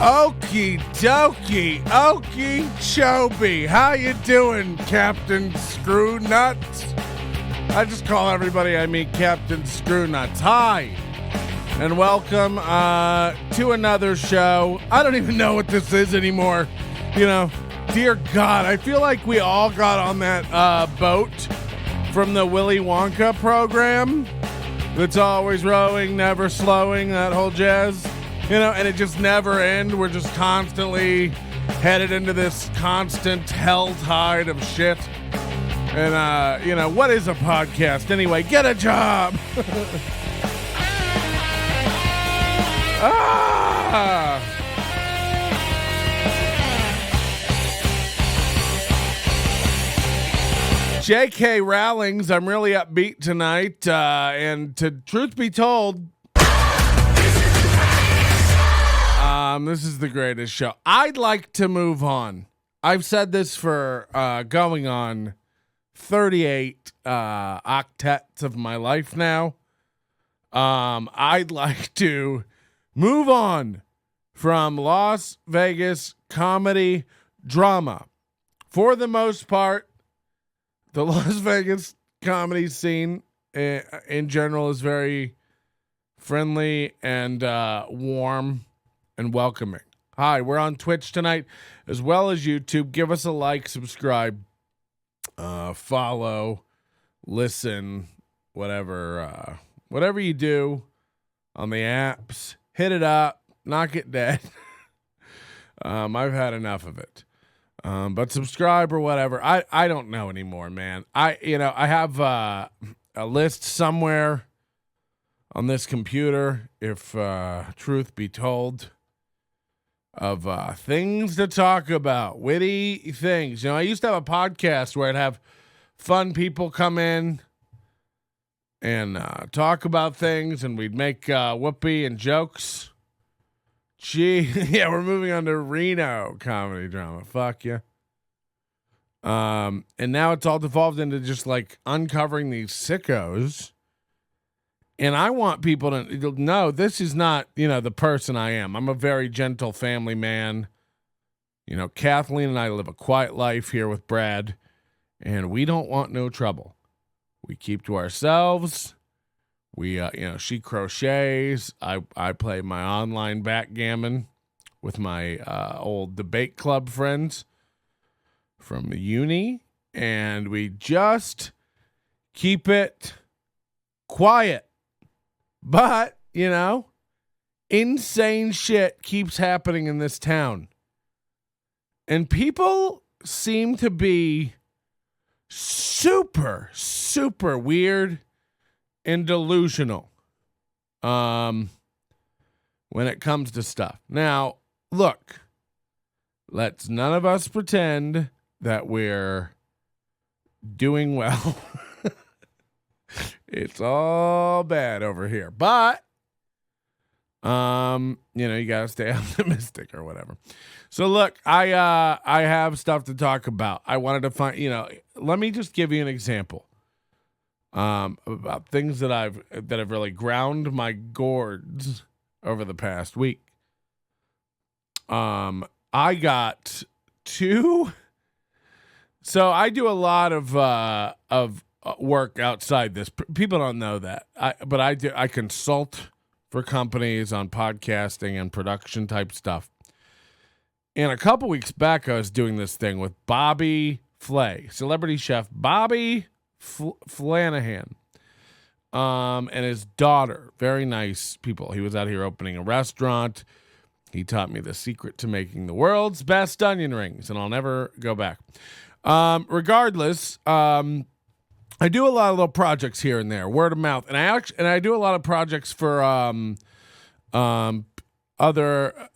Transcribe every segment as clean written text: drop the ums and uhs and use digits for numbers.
Okie dokie, okie choby. How you doing, Captain Screwnuts? I just call everybody I meet Captain Screwnuts. Hi, and welcome to another show. I don't even know what this is anymore. You know, dear God, I feel like we all got on that boat from the Willy Wonka program that's always rowing, never slowing, that whole jazz. You know, and it just never ends. We're just constantly headed into this constant hell tide of shit. And, you know, what is a podcast anyway? Get a job! J.K. Rowling's, I'm really upbeat tonight. And to truth be told, this is the greatest show. I'd like to move on. I've said this for going on 38 octets of my life now. I'd like to move on from Las Vegas comedy drama. For the most part, the Las Vegas comedy scene in general is very friendly and warm and welcoming. Hi, we're on Twitch tonight as well as YouTube. Give us a like, subscribe, follow, listen, whatever you do on the apps. Hit it up, knock it dead. I've had enough of it. But subscribe or whatever. I don't know anymore, man. I have a list somewhere on this computer, if truth be told, of things to talk about, witty things. You know, I used to have a podcast where I'd have fun people come in and talk about things, and we'd make whoopee and jokes. Gee, yeah, we're moving on to Reno comedy drama. Fuck yeah. And now it's all devolved into just like uncovering these sickos. And I want people to know this is not, you know, the person I am. I'm a very gentle family man. You know, Kathleen and I live a quiet life here with Brad, and we don't want no trouble. We keep to ourselves. We, she crochets. I play my online backgammon with my old debate club friends from the uni, and we just keep it quiet. But, you know, insane shit keeps happening in this town. And people seem to be super, super weird and delusional when it comes to stuff. Now, look, let's none of us pretend that we're doing well. It's all bad over here. But, you got to stay optimistic or whatever. So, look, I have stuff to talk about. I wanted to find, let me just give you an example about things that have really ground my gourds over the past week. I got two. So I do a lot of work outside this. People don't know that. I consult for companies on podcasting and production type stuff. And a couple weeks back, I was doing this thing with Bobby Flay, celebrity chef Bobby Flanahan, and his daughter. Very nice people. He was out here opening a restaurant. He taught me the secret to making the world's best onion rings, and I'll never go back. Regardless, I do a lot of little projects here and there, word of mouth, and I do a lot of projects for other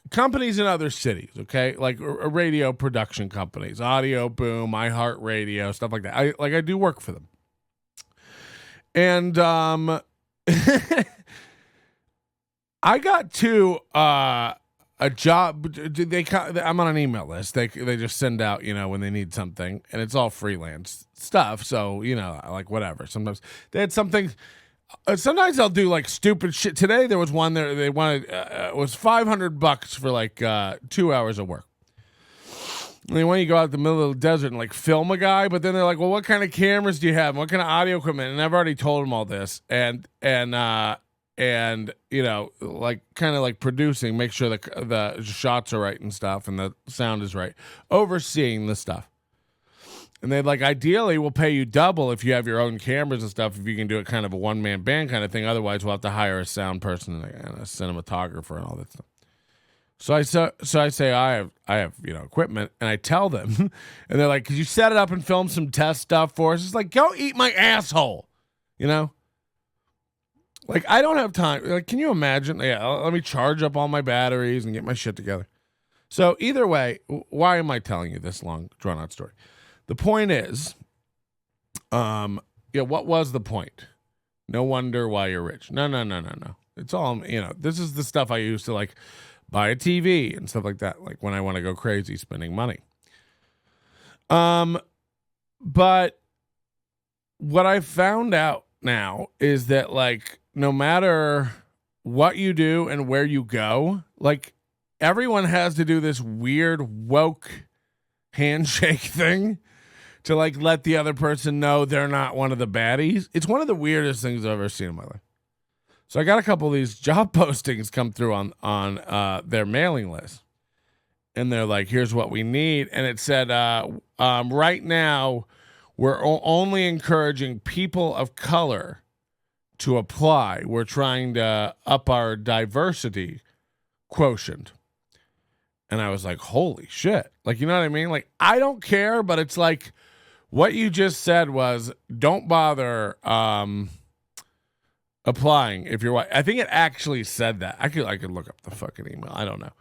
companies in other cities. Okay, like radio production companies, Audio Boom, iHeartRadio, stuff like that. I do work for them, and I got to a job. I'm on an email list. They just send out, when they need something, and it's all freelance stuff. So like whatever. Sometimes they had something. Sometimes I'll do like stupid shit. Today there was one there. They wanted it was $500 for like 2 hours of work. And they want you to go out in the middle of the desert and like film a guy, but then they're like, "Well, what kind of cameras do you have? What kind of audio equipment?" And I've already told them all this, and like kind of like producing, make sure the shots are right and stuff, and the sound is right, overseeing the stuff. And they'd like, ideally, we'll pay you double if you have your own cameras and stuff, if you can do it kind of a one-man band kind of thing. Otherwise, we'll have to hire a sound person and a cinematographer and all that stuff. So I say I have equipment, and I tell them, and they're like, "Could you set it up and film some test stuff for us?" It's like, go eat my asshole, Like, I don't have time. Like, can you imagine? Yeah, let me charge up all my batteries and get my shit together. So either way, why am I telling you this long, drawn-out story? The point is, what was the point? No wonder why you're rich. No. It's all, this is the stuff I used to, like, buy a TV and stuff like that, like when I want to go crazy spending money. But what I found out now is that, like, no matter what you do and where you go, like, everyone has to do this weird woke handshake thing to, like, let the other person know they're not one of the baddies. It's one of the weirdest things I've ever seen in my life. So I got a couple of these job postings come through on their mailing list. And they're like, "Here's what we need." And it said, right now, we're only encouraging people of color to apply. We're trying to up our diversity quotient. And I was like, holy shit. Like, you know what I mean? Like, I don't care, but it's like what you just said was, don't bother applying if you're white. I think it actually said that. I could look up the fucking email. I don't know.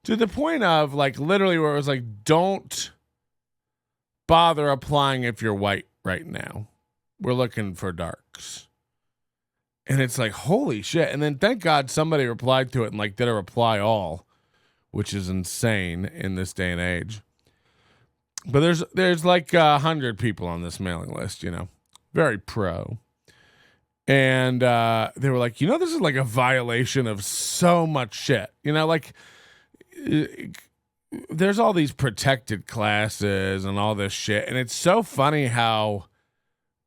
To the point of, like, literally where it was like, don't bother applying if you're white right now. We're looking for darks. And it's like, holy shit. And then thank God somebody replied to it and, like, did a reply all, which is insane in this day and age. But there's like 100 people on this mailing list, very pro. And they were like, this is like a violation of so much shit. Like, there's all these protected classes and all this shit. And it's so funny how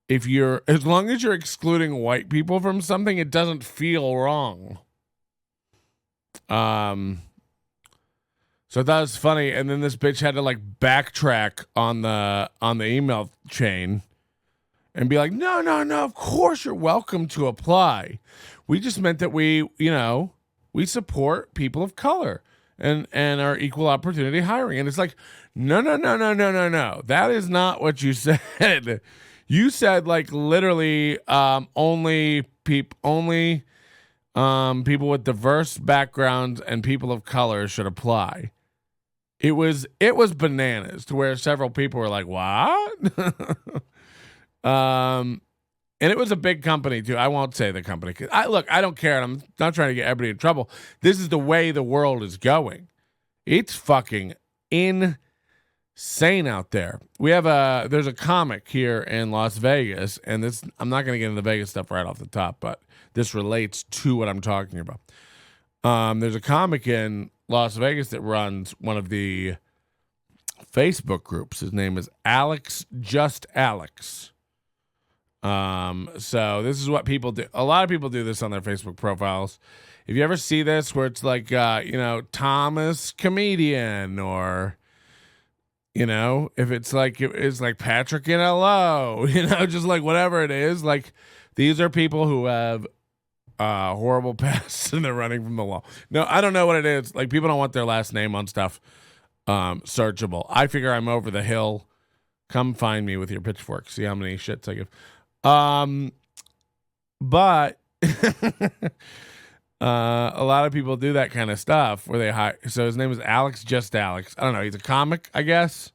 as long as you're excluding white people from something, it doesn't feel wrong. So that was funny. And then this bitch had to, like, backtrack on the email chain and be like, no, of course you're welcome to apply. We just meant that we support people of color and our equal opportunity hiring. And it's like, no. That is not what you said. You said, like, literally only people with diverse backgrounds and people of color should apply. It was bananas to where several people were like, what? And it was a big company too. I won't say the company. I don't care. I'm not trying to get everybody in trouble. This is the way the world is going. It's fucking insane out there. There's a comic here in Las Vegas, and I'm not going to get into the Vegas stuff right off the top, but this relates to what I'm talking about. There's a comic in Las Vegas that runs one of the Facebook groups. His name is Alex, just Alex. So this is what people do. A lot of people do this on their Facebook profiles. If you ever see this where it's like, Thomas comedian, or, if it's like Patrick NLO, just like whatever it is, like, these are people who have horrible past and they're running from the law. No, I don't know what it is. Like, people don't want their last name on stuff searchable. I figure I'm over the hill Come find me with your pitchfork. See how many shits I give. But a lot of people do that kind of stuff where they hire. So his name is Alex, just Alex. I don't know. He's a comic, I guess.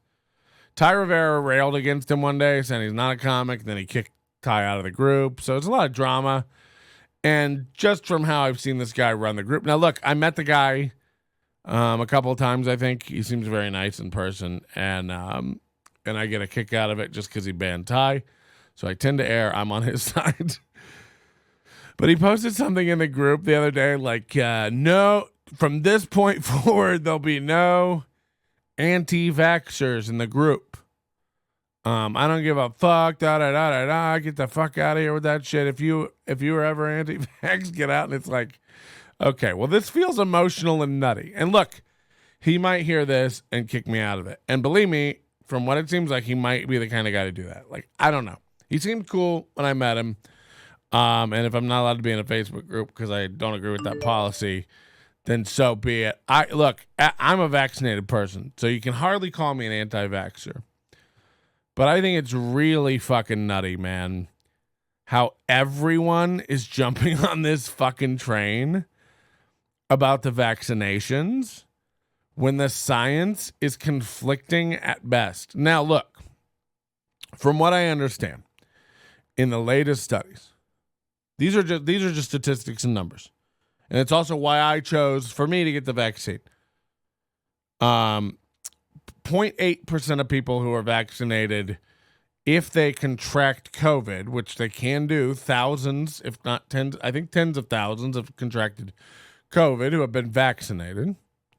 Thai Rivera railed against him one day, saying he's not a comic. Then he kicked Thai out of the group. So it's a lot of drama. And just from how I've seen this guy run the group. Now, look, I met the guy a couple of times, I think. He seems very nice in person. And I get a kick out of it just because he banned Thai. So I tend to err. I'm on his side. But he posted something in the group the other day like, no, from this point forward, there'll be no anti-vaxxers in the group. I don't give a fuck. Get the fuck out of here with that shit. If you were ever anti-vax, get out. And it's like, okay, well, this feels emotional and nutty. And look, he might hear this and kick me out of it. And believe me, from what it seems like, he might be the kind of guy to do that. Like, I don't know. He seemed cool when I met him. And if I'm not allowed to be in a Facebook group because I don't agree with that policy, then so be it. I'm a vaccinated person, so you can hardly call me an anti-vaxxer. But I think it's really fucking nutty, man, how everyone is jumping on this fucking train about the vaccinations when the science is conflicting at best. Now, look, from what I understand, in the latest studies, these are just statistics and numbers. And it's also why I chose for me to get the vaccine. 0.8% of people who are vaccinated, if they contract COVID, which they can do, thousands, if not tens, I think tens of thousands have contracted COVID who have been vaccinated.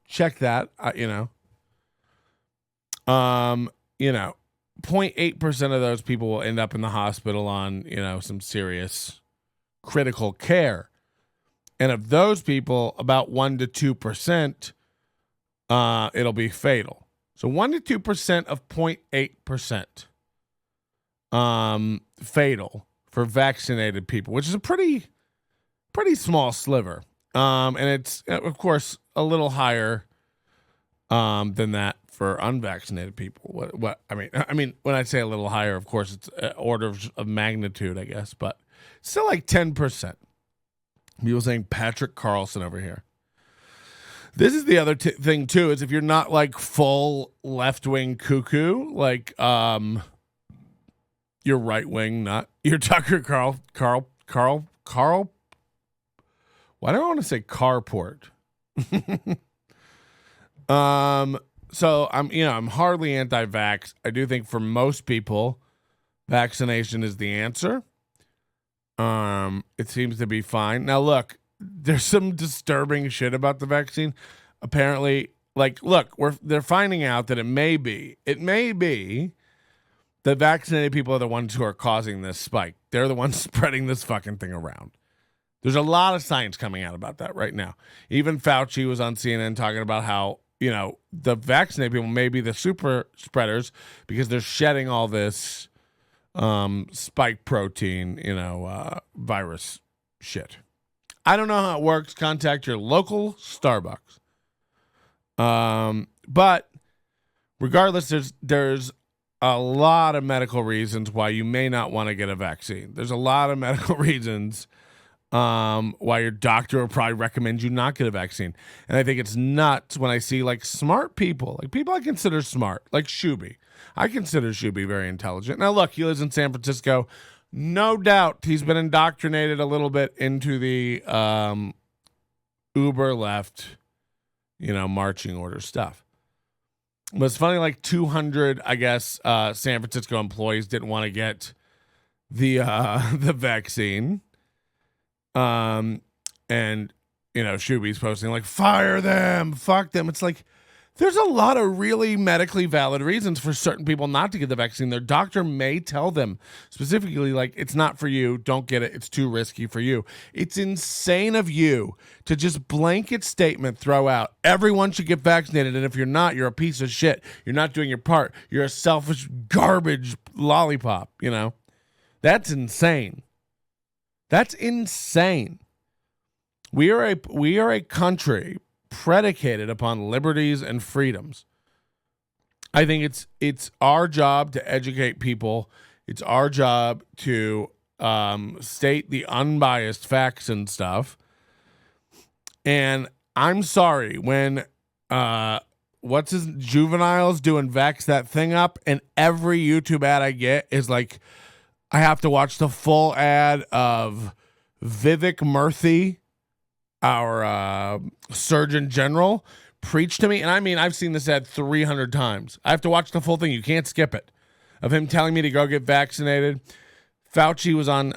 Check that, 0.8% of those people will end up in the hospital on, some serious critical care. And of those people, about 1 to 2%, it'll be fatal. So 1 to 2% of 0.8% fatal for vaccinated people, which is a pretty small sliver. And it's, of course, a little higher than that for unvaccinated people. I mean, when I say a little higher, of course, it's an order of magnitude, I guess, but still like 10%. People saying Patrick Carlson over here. This is the other thing too, is if you're not like full left-wing cuckoo, like you're right-wing, not you're Tucker Carl. Why do I want to say carport? So I'm hardly anti-vax. I do think for most people, vaccination is the answer. It seems to be fine. Now, look, there's some disturbing shit about the vaccine. Apparently, they're finding out that it may be the vaccinated people are the ones who are causing this spike. They're the ones spreading this fucking thing around. There's a lot of science coming out about that right now. Even Fauci was on CNN talking about how, the vaccinated people may be the super spreaders because they're shedding all this spike protein, virus shit. I don't know how it works. Contact your local Starbucks. But regardless, there's a lot of medical reasons why you may not want to get a vaccine. There's a lot of medical reasons why your doctor will probably recommend you not get a vaccine. And I think it's nuts when I see smart people, people I consider smart, like Shuby. I consider Shuby very intelligent. Now, look, he lives in San Francisco. No doubt he's been indoctrinated a little bit into the Uber left, marching order stuff. But it's funny, 200, I guess, San Francisco employees didn't want to get the vaccine. And, Shuby's posting, fire them, fuck them. It's there's a lot of really medically valid reasons for certain people not to get the vaccine. Their doctor may tell them specifically, it's not for you. Don't get it. It's too risky for you. It's insane of you to just blanket statement throw out everyone should get vaccinated. And if you're not, you're a piece of shit. You're not doing your part. You're a selfish garbage lollipop. That's insane. That's insane. We are a country predicated upon liberties and freedoms. I think it's our job to educate people. It's our job to state the unbiased facts and stuff. And I'm sorry when what's his juveniles doing Vax that thing up, and every YouTube ad I get is like I have to watch the full ad of Vivek Murthy, our Surgeon General, preach to me. And I mean, I've seen this ad 300 times. I have to watch the full thing. You can't skip it. Of him telling me to go get vaccinated. Fauci was on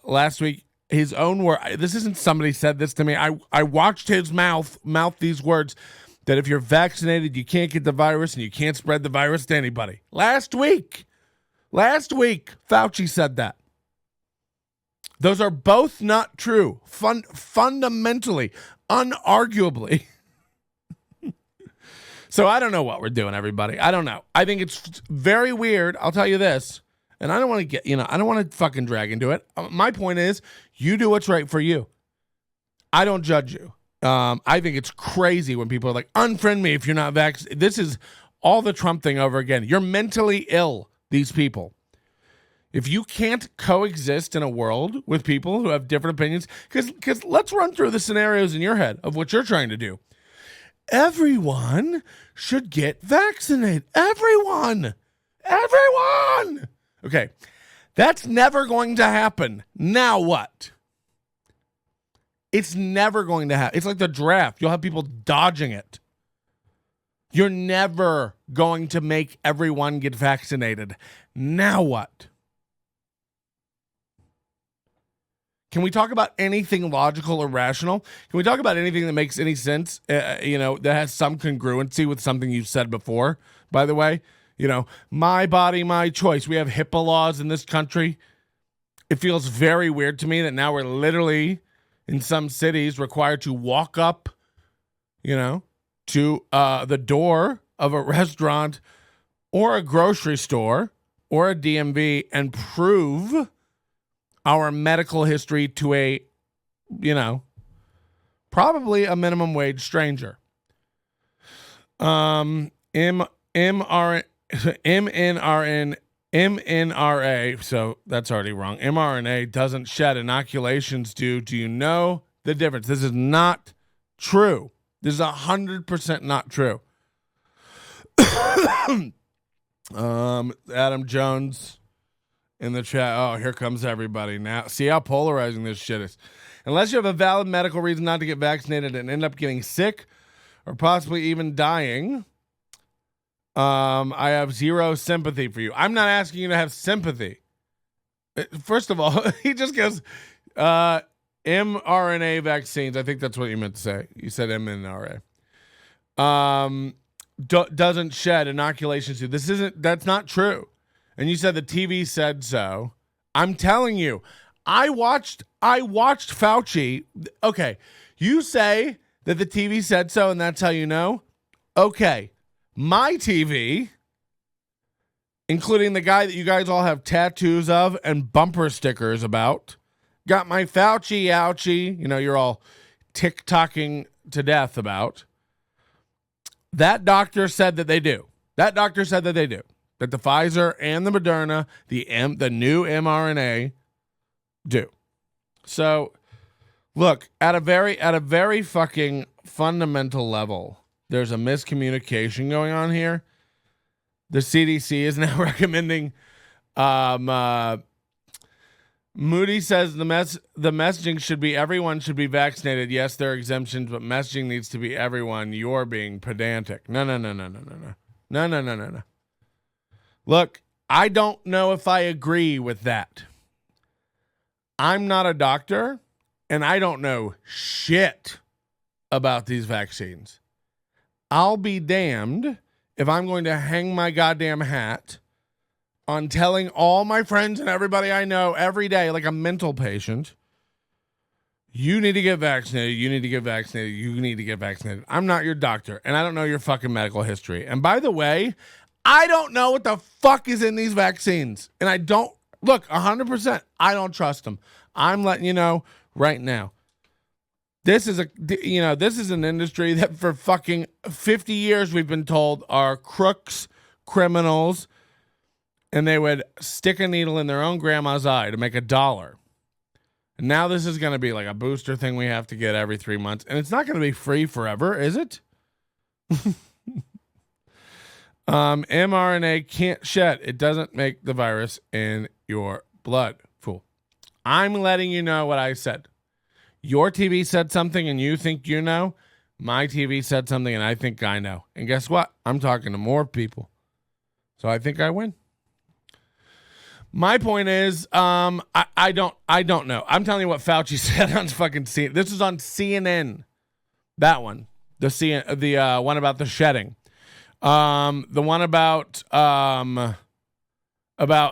last week. His own word. This isn't somebody said this to me. I watched his mouth these words that if you're vaccinated, you can't get the virus and you can't spread the virus to anybody. Last week, Fauci said that. Those are both not true. Fundamentally, unarguably. So I don't know what we're doing, everybody. I don't know. I think it's very weird. I'll tell you this. And I don't want to get, I don't want to fucking drag into it. My point is, you do what's right for you. I don't judge you. I think it's crazy when people are like, unfriend me if you're not vaccinated. This is all the Trump thing over again. You're mentally ill, these people. If you can't coexist in a world with people who have different opinions, because let's run through the scenarios in your head of what you're trying to do. Everyone should get vaccinated. Everyone. Okay. That's never going to happen. Now what? It's never going to happen. It's like the draft. You'll have people dodging it. You're never going to make everyone get vaccinated. Now what? Can we talk about anything logical or rational? Can we talk about anything that makes any sense, that has some congruency with something you've said before, by the way? My body, my choice. We have HIPAA laws in this country. It feels very weird to me that now we're literally, in some cities, required to walk up, to the door of a restaurant or a grocery store or a DMV and prove our medical history to a, probably a minimum wage stranger. mRNA, so that's already wrong. mRNA doesn't shed, inoculations do. Do you know the difference? This is not true. This is 100% not true. Adam Jones in the chat. Oh, here comes everybody now. See how polarizing this shit is. Unless you have a valid medical reason not to get vaccinated and end up getting sick or possibly even dying, I have zero sympathy for you. I'm not asking you to have sympathy. First of all, he just goes, mRNA vaccines. I think that's what you meant to say. You said mRNA. Doesn't shed, inoculations do. That's not true. And you said the TV said so. I'm telling you, I watched Fauci. Okay, you say that the TV said so and that's how you know? Okay, my TV, including the guy that you guys all have tattoos of and bumper stickers about, got my Fauci ouchie, you're all TikToking to death about. That doctor said that they do. That the Pfizer and the Moderna, the new mRNA do. So, look, at a very fucking fundamental level, there's a miscommunication going on here. The CDC is now recommending. Moody says the messaging should be everyone should be vaccinated. Yes, there are exemptions, but messaging needs to be everyone. You're being pedantic. No. Look, I don't know if I agree with that. I'm not a doctor, and I don't know shit about these vaccines. I'll be damned if I'm going to hang my goddamn hat on telling all my friends and everybody I know every day, like a mental patient, you need to get vaccinated, you need to get vaccinated, you need to get vaccinated. I'm not your doctor, and I don't know your fucking medical history. And by the way, I don't know what the fuck is in these vaccines. And I don't, look, 100%, I don't trust them. I'm letting you know right now. This is this is an industry that for fucking 50 years we've been told are crooks, criminals, and they would stick a needle in their own grandma's eye to make $1. And now this is going to be like a booster thing we have to get every 3 months. And it's not going to be free forever, is it? mRNA can't shed. It doesn't make the virus in your blood. Fool. I'm letting you know what I said. Your TV said something and you think you know. My TV said something and I think I know. And guess what? I'm talking to more people. So I think I win. My point is, I don't know. I'm telling you what Fauci said on fucking CNN. This is on CNN. That one. The one about the shedding. The one about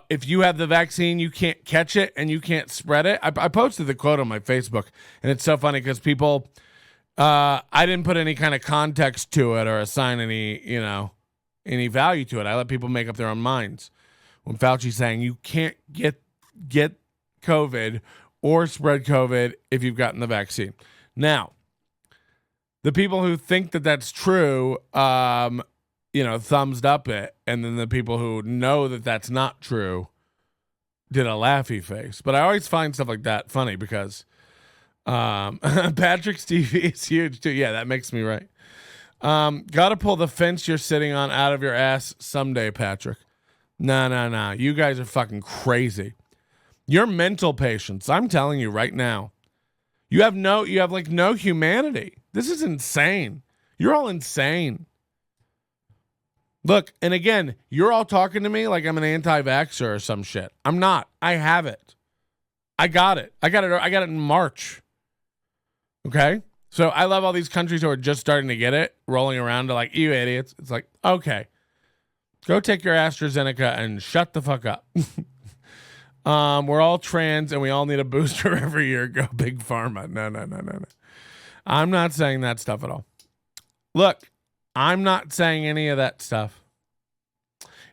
if you have the vaccine, you can't catch it and you can't spread it. I posted the quote on my Facebook, and it's so funny because people, I didn't put any kind of context to it or assign any value to it. I let people make up their own minds. When Fauci's saying you can't get COVID or spread COVID if you've gotten the vaccine. Now, the people who think that that's true, thumbs up it, and then the people who know that that's not true did a laughy face. But I always find stuff like that funny because Patrick's TV is huge too. Yeah, that makes me right. Got to pull the fence you're sitting on out of your ass someday, Patrick. No. You guys are fucking crazy. You're mental patients. I'm telling you right now. You have no humanity. This is insane. You're all insane. Look, and again, you're all talking to me like I'm an anti-vaxxer or some shit. I'm not. I have it. I got it. I got it in March. Okay? So I love all these countries who are just starting to get it, rolling around to like, you idiots. It's like, okay. Go take your AstraZeneca and shut the fuck up. We're all trans and we all need a booster every year. Go big pharma. No. I'm not saying that stuff at all. Look, I'm not saying any of that stuff.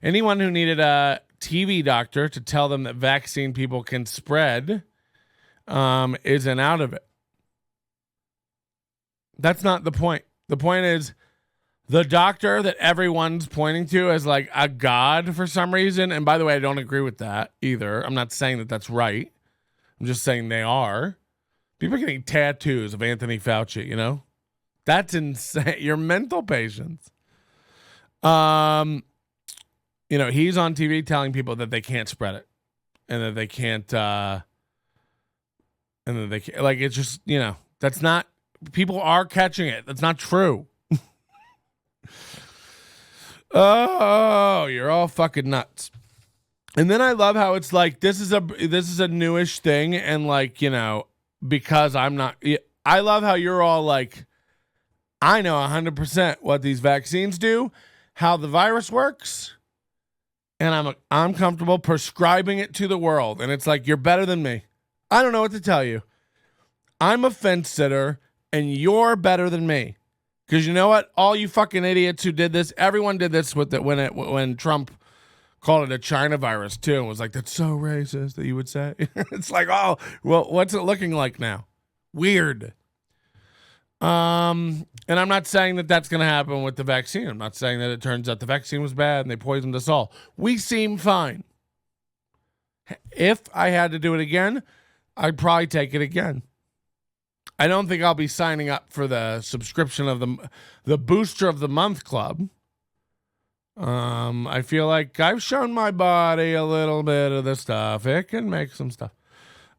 Anyone who needed a TV doctor to tell them that vaccine people can spread isn't out of it. That's not the point. The point is the doctor that everyone's pointing to as like a god for some reason. And by the way, I don't agree with that either. I'm not saying that that's right. I'm just saying they are. People are getting tattoos of Anthony Fauci, That's insane. You're mental patients. He's on TV telling people that they can't spread it. And that they can't, it's just, that's not, people are catching it. That's not true. Oh, you're all fucking nuts. And then I love how it's like, this is a newish thing. And because I'm not, I love how you're all like, I know 100% what these vaccines do, how the virus works, and I'm comfortable prescribing it to the world. And it's like, you're better than me. I don't know what to tell you. I'm a fence sitter, and you're better than me. Because you know what? All you fucking idiots who did this, everyone did this with it when Trump called it a China virus too, and was like, that's so racist that you would say. It's like, oh, well, what's it looking like now? Weird. And I'm not saying that that's going to happen with the vaccine. I'm not saying that it turns out the vaccine was bad and they poisoned us all. We seem fine. If I had to do it again, I'd probably take it again. I don't think I'll be signing up for the subscription of the Booster of the Month Club. I feel like I've shown my body a little bit of the stuff. It can make some stuff.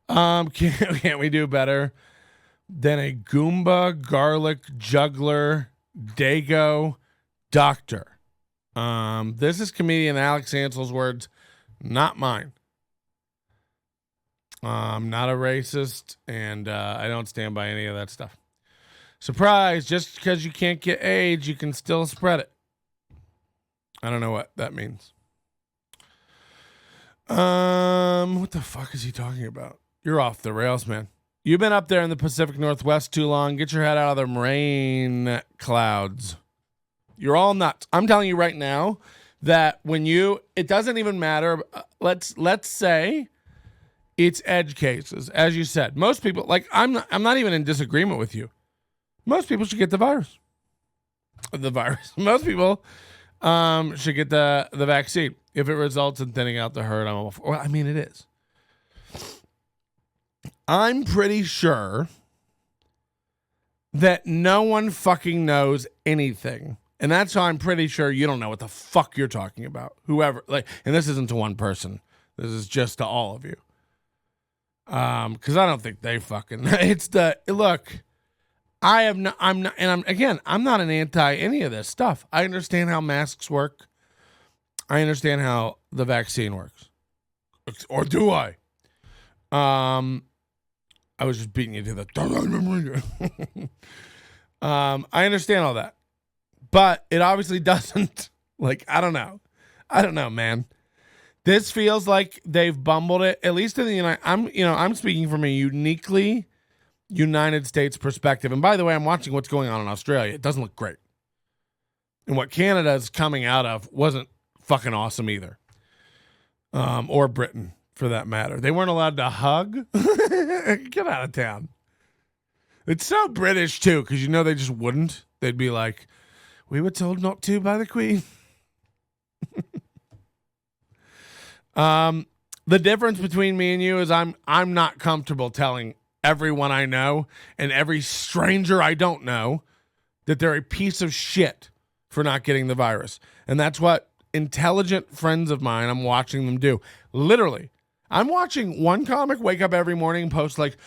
Can't we do better than a Goomba garlic juggler Dago doctor? This is comedian Alex Ansel's words, not mine. I'm not a racist, and I don't stand by any of that stuff. Surprise, just because you can't get AIDS, you can still spread it. I don't know what that means. What the fuck is he talking about? You're off the rails, man. You've been up there in the Pacific Northwest too long. Get your head out of them rain clouds. You're all nuts. I'm telling you right now that it doesn't even matter. Let's say It's edge cases, as you said. Most people, like I'm not even in disagreement with you. Most people should get the virus. Most people should get the vaccine if it results in thinning out the herd. Well, I mean, it is. I'm pretty sure that no one fucking knows anything. And that's how I'm pretty sure you don't know what the fuck you're talking about. Whoever, like, and this isn't to one person. This is just to all of you. Because I don't think they fucking, it's the, look, I'm not an anti any of this stuff. I understand how masks work. I understand how the vaccine works. Or do I? I was just beating you to the, I understand all that. But it obviously doesn't. Like, I don't know, man. This feels like they've bumbled it. At least in the I'm speaking from a uniquely United States perspective. And by the way, I'm watching what's going on in Australia. It doesn't look great. And what Canada is coming out of wasn't fucking awesome either. Or Britain, for that matter. They weren't allowed to hug. Get out of town. It's so British too, because they just wouldn't. They'd be like, we were told not to by the Queen. The difference between me and you is I'm not comfortable telling everyone I know and every stranger I don't know that they're a piece of shit for not getting the virus. And that's what intelligent friends of mine, I'm watching them do. Literally, I'm watching one comic wake up every morning and post like,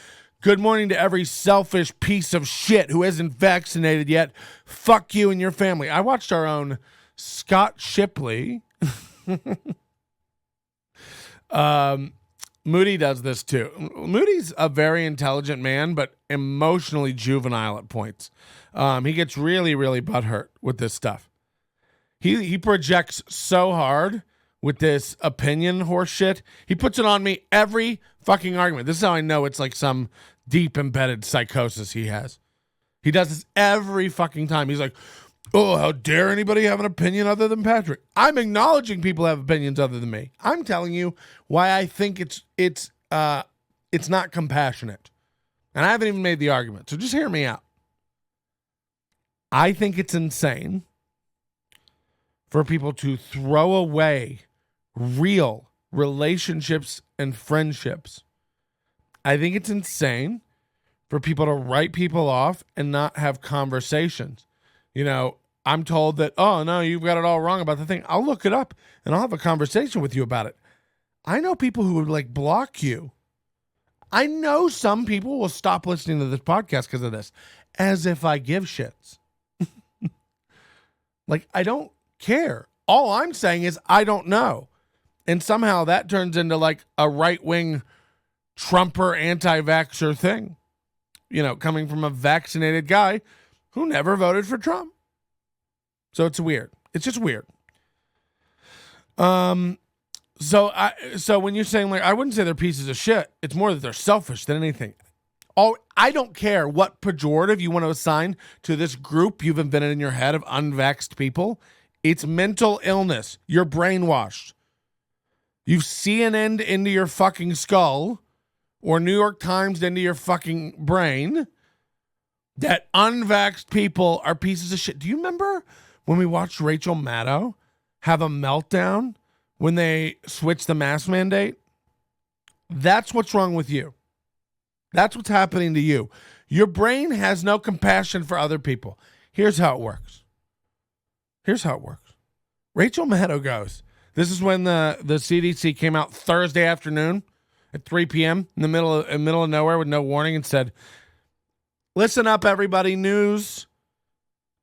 good morning to every selfish piece of shit who isn't vaccinated yet. Fuck you and your family. I watched our own Scott Shipley. Moody does this too. Moody's a very intelligent man, but emotionally juvenile at points. He gets really, really butthurt with this stuff. He projects so hard with this opinion horse shit. He puts it on me every fucking argument. This is how I know it's like some deep embedded psychosis he has. He does this every fucking time. He's like, oh, how dare anybody have an opinion other than Patrick? I'm acknowledging people have opinions other than me. I'm telling you why I think it's not compassionate. And I haven't even made the argument. So just hear me out. I think it's insane for people to throw away real relationships and friendships. I think it's insane for people to write people off and not have conversations. I'm told that, oh, no, you've got it all wrong about the thing. I'll look it up and I'll have a conversation with you about it. I know people who would block you. I know some people will stop listening to this podcast because of this, as if I give shits. I don't care. All I'm saying is I don't know. And somehow that turns into a right-wing Trumper anti-vaxxer thing, coming from a vaccinated guy who never voted for Trump. So it's weird. It's just weird. So when you're saying I wouldn't say they're pieces of shit, it's more that they're selfish than anything. I don't care what pejorative you want to assign to this group you've invented in your head of unvaxxed people. It's mental illness. You're brainwashed. You've CNN'd into your fucking skull or New York Times into your fucking brain that unvaxxed people are pieces of shit. Do you remember when we watched Rachel Maddow have a meltdown when they switched the mask mandate? That's what's wrong with you. That's what's happening to you. Your brain has no compassion for other people. Here's how it works. Rachel Maddow goes, this is when the CDC came out Thursday afternoon at 3 p.m. in the middle of nowhere with no warning and said, listen up, everybody, news.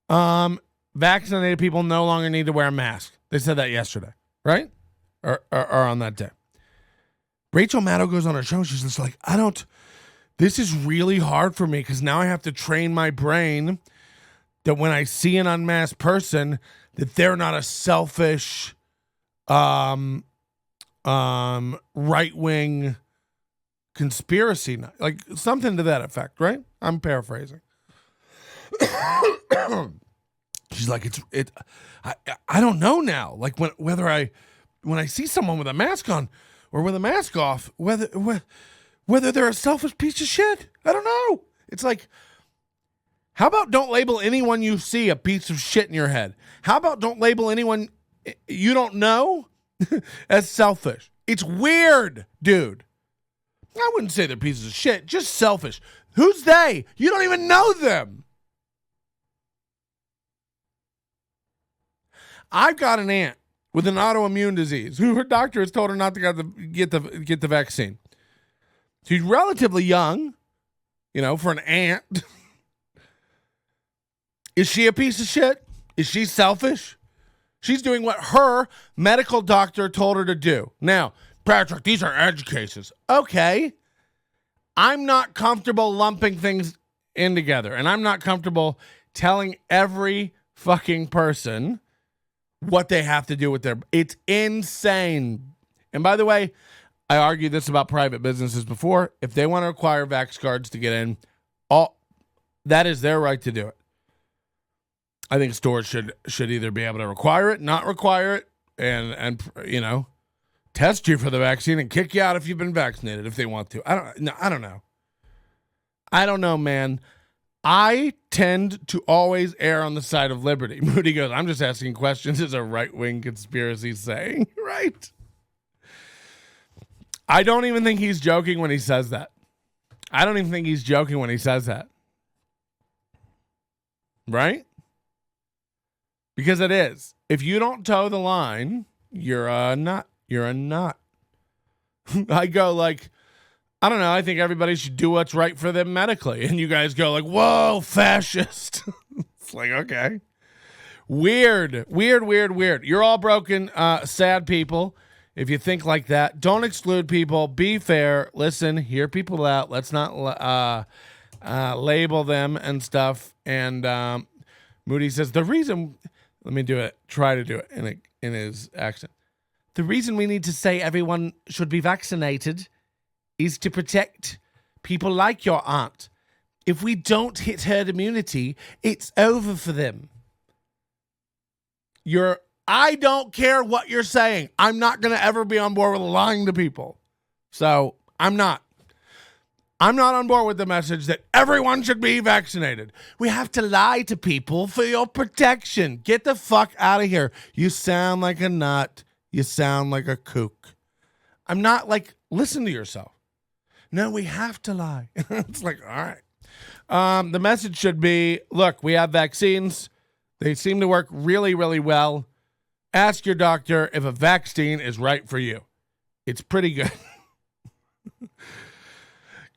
Vaccinated people no longer need to wear a mask. They said that yesterday, right? Or on that day. Rachel Maddow goes on her show. She's just like, this is really hard for me because now I have to train my brain that when I see an unmasked person, that they're not a selfish, right-wing conspiracy, something to that effect, right? I'm paraphrasing. She's like, I don't know now. When I see someone with a mask on, or with a mask off, whether they're a selfish piece of shit. I don't know. It's like, how about don't label anyone you see a piece of shit in your head? How about don't label anyone you don't know as selfish? It's weird, dude. I wouldn't say they're pieces of shit, just selfish. Who's they? You don't even know them. I've got an aunt with an autoimmune disease who her doctor has told her not to get the vaccine. She's relatively young, for an aunt. Is she a piece of shit? Is she selfish? She's doing what her medical doctor told her to do. Now, Patrick, these are edge cases. Okay. I'm not comfortable lumping things in together, and I'm not comfortable telling every fucking person what they have to do with it's insane. And by the way, I argued this about private businesses before. If they want to require vax cards to get in, that is their right to do it. I think stores should either be able to require it, not require it, and test you for the vaccine and kick you out if you've been vaccinated if they want to. I don't know. I don't know, man. I tend to always err on the side of liberty. Moody goes, I'm just asking questions as a right-wing conspiracy saying, right? I don't even think he's joking when he says that. Right? Because it is. If you don't toe the line, you're a nut. You're a nut. I go like, I don't know. I think everybody should do what's right for them medically. And you guys go like, whoa, fascist. It's like, okay. Weird. You're all broken, sad people. If you think like that, don't exclude people. Be fair. Listen, hear people out. Let's not label them and stuff. And Moody says, the reason, let me do it. Try to do it in his accent. The reason we need to say everyone should be vaccinated is to protect people like your aunt. If we don't hit herd immunity, it's over for them. I don't care what you're saying. I'm not going to ever be on board with lying to people. So I'm not on board with the message that everyone should be vaccinated. We have to lie to people for your protection. Get the fuck out of here. You sound like a nut. You sound like a kook. I'm not like, listen to yourself. No, we have to lie. It's like, all right. The message should be, look, we have vaccines. They seem to work really, really well. Ask your doctor if a vaccine is right for you. It's pretty good.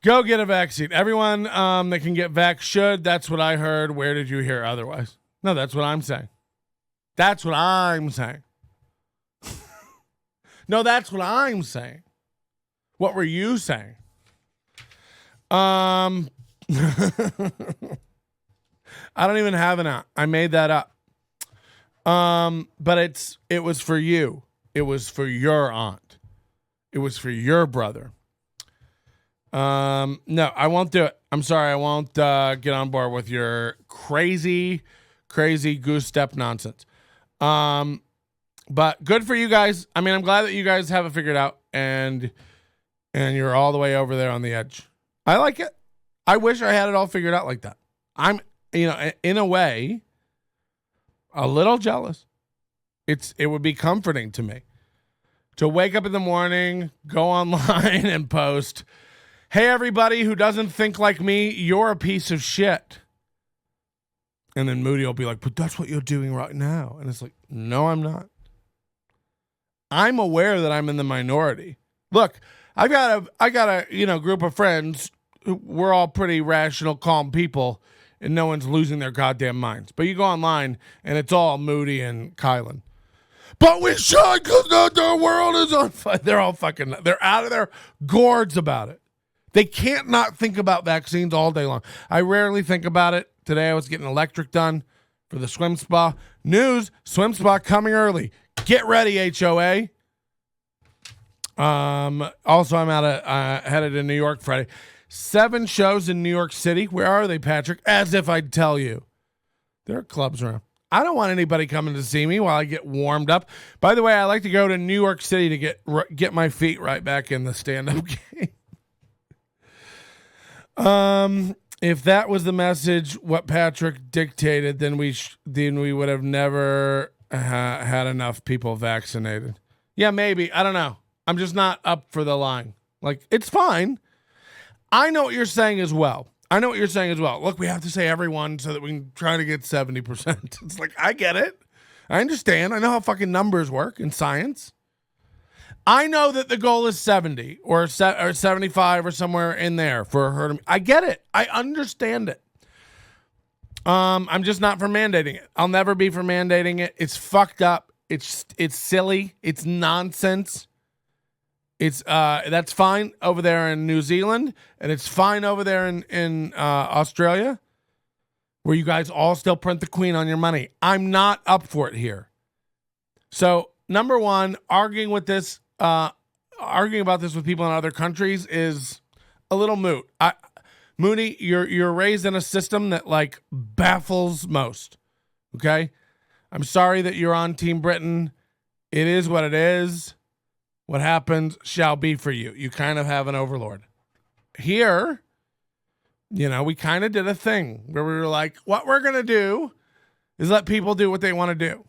Go get a vaccine. Everyone that can get vax should. That's what I heard. Where did you hear otherwise? No, that's what I'm saying. That's what I'm saying. No, that's what I'm saying. What were you saying? I don't even have an out. I made that up. But it was for you. It was for your aunt. It was for your brother. No, I won't do it. I'm sorry. I won't get on board with your crazy goose step nonsense. But good for you guys. I mean, I'm glad that you guys have it figured out and you're all the way over there on the edge. I like it. I wish I had it all figured out like that. I'm, in a way, a little jealous. It would be comforting to me to wake up in the morning, go online and post, hey, everybody who doesn't think like me, you're a piece of shit. And then Moody will be like, but that's what you're doing right now. And it's like, no, I'm not. I'm aware that I'm in the minority. Look, I got a group of friends. We're all pretty rational, calm people, and no one's losing their goddamn minds. But you go online, and it's all Moody and Kylan. But we should, because the world is on fire. They're all they're out of their gourds about it. They can't not think about vaccines all day long. I rarely think about it. Today I was getting electric done for the swim spa. News, swim spa coming early. Get ready, HOA. Also, I'm headed to New York Friday. 7 shows in New York City. Where are they, Patrick? As if I'd tell you. There are clubs around. I don't want anybody coming to see me while I get warmed up. By the way, I like to go to New York City to get my feet right back in the stand-up game. If that was the message, what Patrick dictated, then we would have never had enough people vaccinated. Yeah, maybe. I don't know. I'm just not up for the line. Like, it's fine. I know what you're saying as well. Look, we have to say everyone so that we can try to get 70%. It's like, I get it. I understand. I know how fucking numbers work in science. I know that the goal is 70 or 75 or somewhere in there for herd. I get it. I understand it. I'm just not for mandating it. I'll never be for mandating it. It's fucked up. It's silly. It's nonsense. That's fine over there in New Zealand, and it's fine over there in Australia, where you guys all still print the Queen on your money. I'm not up for it here. So, number one, arguing about this with people in other countries is a little moot. Mooney, you're raised in a system that like baffles most. Okay, I'm sorry that you're on Team Britain. It is what it is. What happens shall be for you. You kind of have an overlord. Here, we kind of did a thing where we were like, what we're going to do is let people do what they want to do.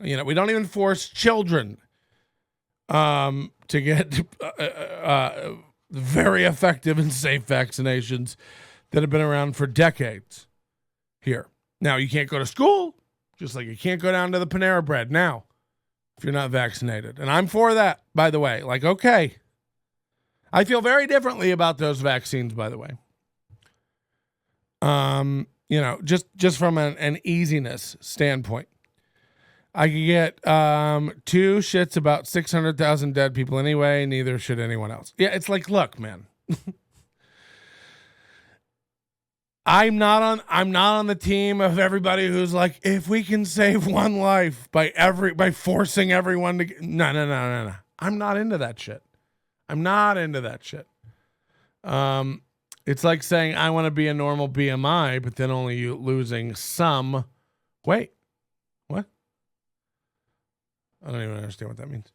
We don't even force children to get very effective and safe vaccinations that have been around for decades here. Now, you can't go to school, just like you can't go down to the Panera Bread now if you're not vaccinated. And I'm for that, by the way. Like, okay. I feel very differently about those vaccines, by the way. Just from an easiness standpoint. I could get 2 shits about 600,000 dead people anyway. Neither should anyone else. Yeah, it's like, look, man. I'm not on the team of everybody who's like, if we can save one life by forcing everyone to no. I'm not into that shit. It's like saying I want to be a normal BMI, but then only you losing some weight. What? I don't even understand what that means.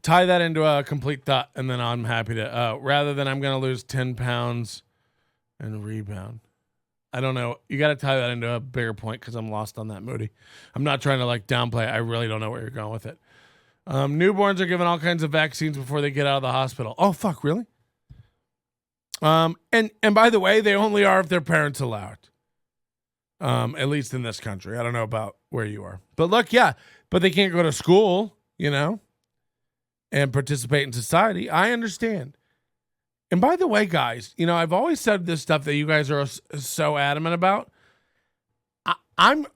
Tie that into a complete thought, and then I'm happy to. Rather than I'm going to lose 10 pounds and rebound. I don't know. You got to tie that into a bigger point because I'm lost on that, Moody. I'm not trying to like downplay. I really don't know where you're going with it. Newborns are given all kinds of vaccines before they get out of the hospital. Oh, fuck, really? And by the way, they only are if their parents allow it. At least in this country. I don't know about where you are. But look, yeah, but they can't go to school, and participate in society. I understand. And by the way, guys, I've always said this stuff that you guys are so adamant about. I'm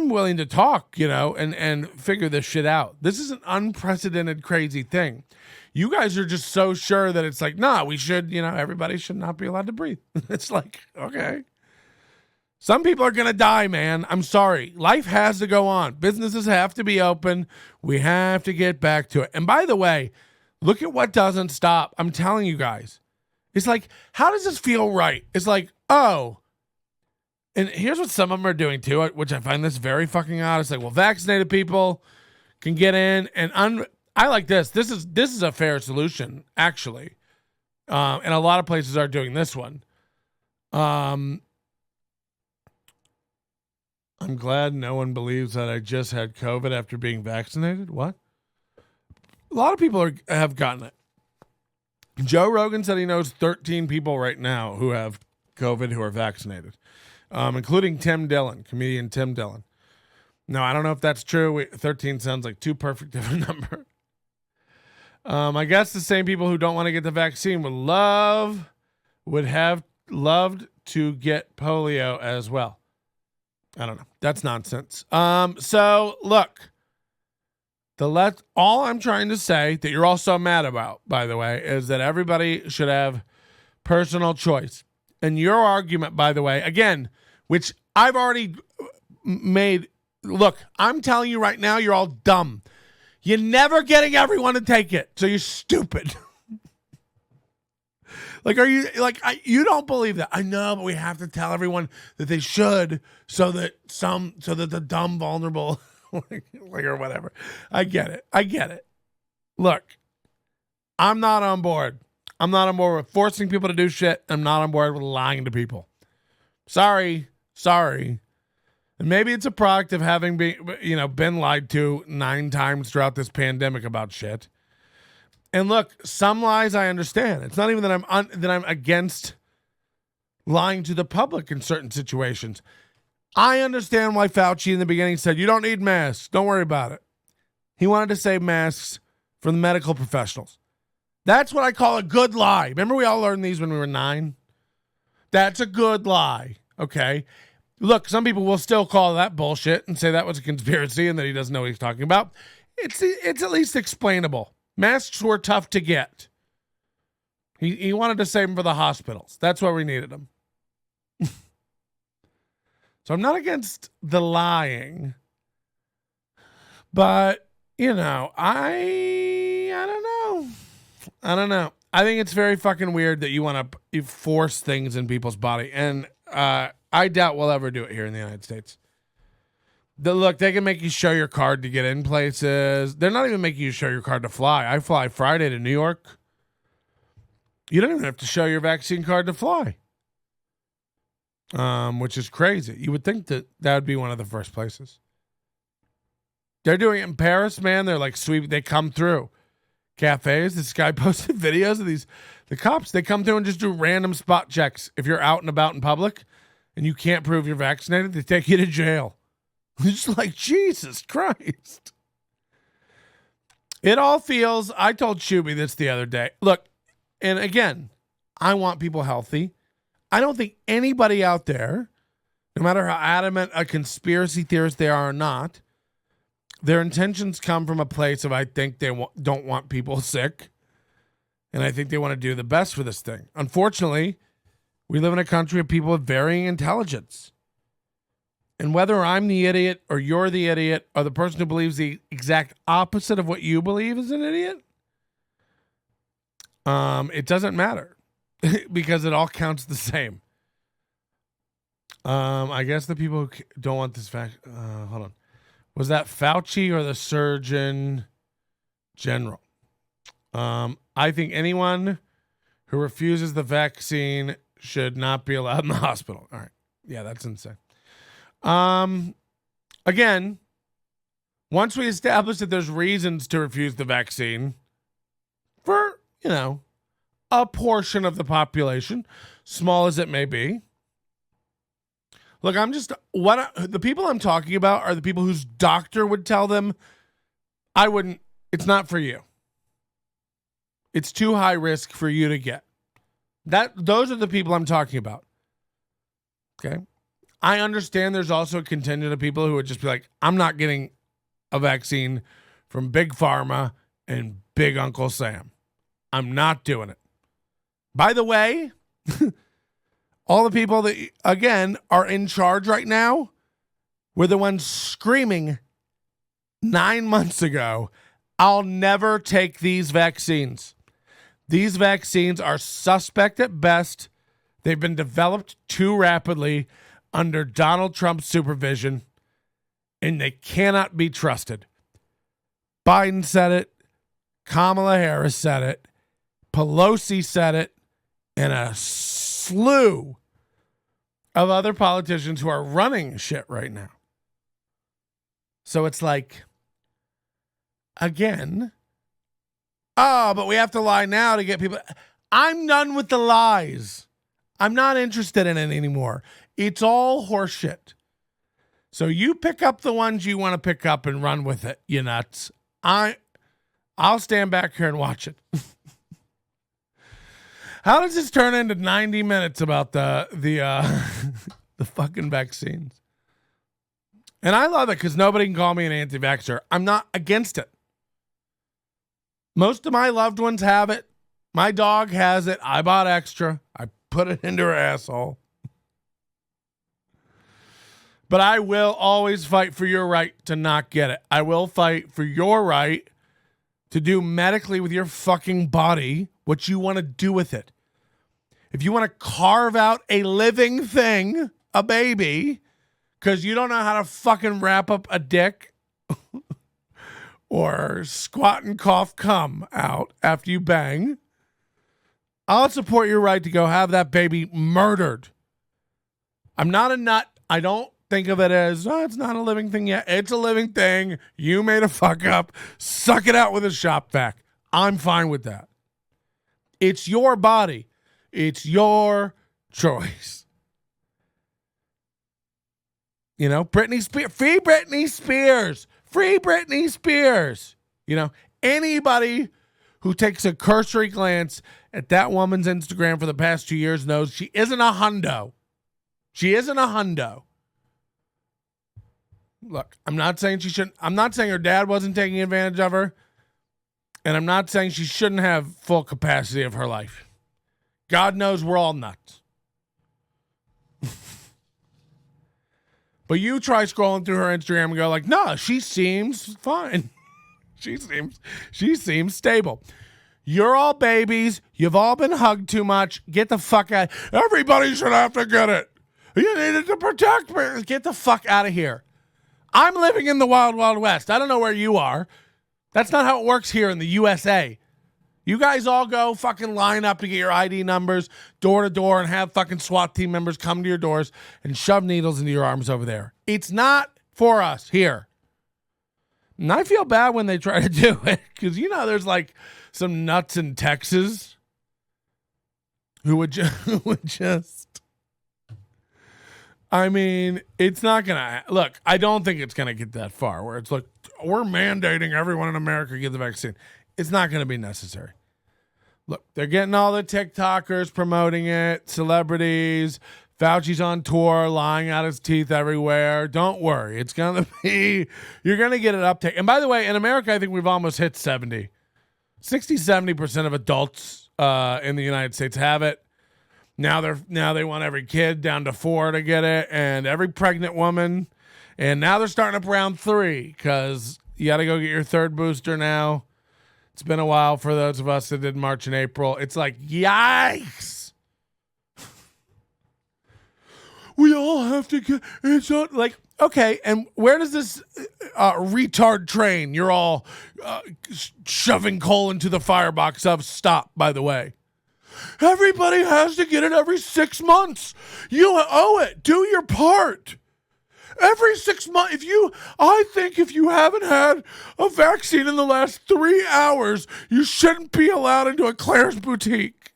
willing to talk, and figure this shit out. This is an unprecedented, crazy thing. You guys are just so sure that it's like, nah, we should, everybody should not be allowed to breathe. It's like, okay. Some people are going to die, man. I'm sorry. Life has to go on. Businesses have to be open. We have to get back to it. And by the way, look at what doesn't stop. I'm telling you guys. It's like, how does this feel right? It's like, oh, and here's what some of them are doing too, which I find this very fucking odd. It's like, well, vaccinated people can get in, and I like this. This is a fair solution, actually. And a lot of places are doing this one. I'm glad no one believes that I just had COVID after being vaccinated. What? A lot of people have gotten it. Joe Rogan said he knows 13 people right now who have COVID who are vaccinated, including Tim Dillon, comedian Tim Dillon. No, I don't know if that's true. 13 sounds like too perfect of a number. I guess the same people who don't want to get the vaccine would have loved to get polio as well. I don't know. That's nonsense. So look. All I'm trying to say that you're all so mad about, by the way, is that everybody should have personal choice. And your argument, by the way, again, which I've already made, look, I'm telling you right now, you're all dumb. You're never getting everyone to take it, so you're stupid. Like, are you like you don't believe that? I know, but we have to tell everyone that they should, so that the dumb, vulnerable, like or whatever. I get it. Look, I'm not on board. I'm not on board with forcing people to do shit. I'm not on board with lying to people. Sorry. And maybe it's a product of having been lied to 9 times throughout this pandemic about shit. And look, some lies I understand. It's not even that I'm against lying to the public in certain situations. I understand why Fauci in the beginning said, you don't need masks. Don't worry about it. He wanted to save masks for the medical professionals. That's what I call a good lie. Remember we all learned these when we were 9? That's a good lie. Okay. Look, some people will still call that bullshit and say that was a conspiracy and that he doesn't know what he's talking about. It's at least explainable. Masks were tough to get. He wanted to save them for the hospitals. That's why we needed them. So I'm not against the lying. But, I don't know. I think it's very fucking weird that you want to force things in people's body. And I doubt we'll ever do it here in the United States. Look, they can make you show your card to get in places. They're not even making you show your card to fly. I fly Friday to New York. You don't even have to show your vaccine card to fly. Which is crazy. You would think that would be one of the first places. They're doing it in Paris, man. They're like sweep. They come through cafes. This guy posted videos of the cops. They come through and just do random spot checks. If you're out and about in public and you can't prove you're vaccinated, they take you to jail. It's just like, Jesus Christ. It all feels, I told Shuby this the other day. Look, and again, I want people healthy. I don't think anybody out there, no matter how adamant a conspiracy theorist they are or not, their intentions come from a place of I think they don't want people sick. And I think they want to do the best for this thing. Unfortunately, we live in a country of people with varying intelligence. And whether I'm the idiot or you're the idiot or the person who believes the exact opposite of what you believe is an idiot, it doesn't matter because it all counts the same. I guess the people who don't want this fact, hold on. Was that Fauci or the Surgeon General? I think anyone who refuses the vaccine should not be allowed in the hospital. All right. Yeah, that's insane. Again, once we establish that there's reasons to refuse the vaccine for, a portion of the population, small as it may be. Look, the people I'm talking about are the people whose doctor would tell them, it's not for you. It's too high risk for you to get. Those are the people I'm talking about. Okay. I understand there's also a contingent of people who would just be like, I'm not getting a vaccine from Big Pharma and Big Uncle Sam. I'm not doing it. By the way, all the people that, again, are in charge right now were the ones screaming 9 months ago, I'll never take these vaccines. These vaccines are suspect at best. They've been developed too rapidly under Donald Trump's supervision, and they cannot be trusted. Biden said it. Kamala Harris said it. Pelosi said it. And a slew of other politicians who are running shit right now. So it's like, again, but we have to lie now to get people. I'm done with the lies. I'm not interested in it anymore. It's all horseshit. So you pick up the ones you want to pick up and run with it, you nuts. I'll stand back here and watch it. How does this turn into 90 minutes about the fucking vaccines? And I love it because nobody can call me an anti-vaxxer. I'm not against it. Most of my loved ones have it. My dog has it. I bought extra. I put it into her asshole. But I will always fight for your right to not get it. I will fight for your right to do medically with your fucking body what you want to do with it. if you want to carve out a living thing, a baby, because you don't know how to fucking wrap up a dick or squat and cough cum out after you bang, I'll support your right to go have that baby murdered. I'm not a nut. I don't think of it as, oh, it's not a living thing yet. It's a living thing. You made a fuck up. Suck it out with a shop vac. I'm fine with that. It's your body. It's your choice. You know, Britney Spears, free Britney Spears, free Britney Spears. You know, anybody who takes a cursory glance at that woman's Instagram for the past 2 years knows she isn't a hundo. She isn't a hundo. Look, I'm not saying she shouldn't. I'm not saying her dad wasn't taking advantage of her. And I'm not saying she shouldn't have full capacity of her life. God knows we're all nuts. But you try scrolling through her Instagram and go like, no, she seems fine. She seems stable. You're all babies. You've all been hugged too much. Get the fuck out. Everybody should have to get it. You needed to protect me. Get the fuck out of here. I'm living in the wild, wild west. I don't know where you are. That's not how it works here in the USA. You guys all go fucking line up to get your ID numbers door to door and have fucking SWAT team members come to your doors and shove needles into your arms over there. It's not for us here. And I feel bad when they try to do it because, you know, there's like some nuts in Texas who would just, I mean, it's not going to, look, I don't think it's going to get that far where it's like, we're mandating everyone in America to get the vaccine. It's not going to be necessary. Look, they're getting all the TikTokers promoting it, celebrities. Fauci's on tour, lying out his teeth everywhere. Don't worry. It's going to be, you're going to get an uptake. And by the way, in America, I think we've almost hit 70% of adults in the United States have it. Now they want every kid down to 4 to get it and every pregnant woman. And now they're starting up round 3 because you got to go get your 3rd booster now. It's been a while for those of us that did March and April. It's like, yikes. We all have to get, it's not like, okay, and where does this retard train you're all shoving coal into the firebox of stop, by the way? Everybody has to get it every 6 months. You owe it. Do your part. Every 6 months, I think if you haven't had a vaccine in the last 3 hours, you shouldn't be allowed into a Claire's boutique.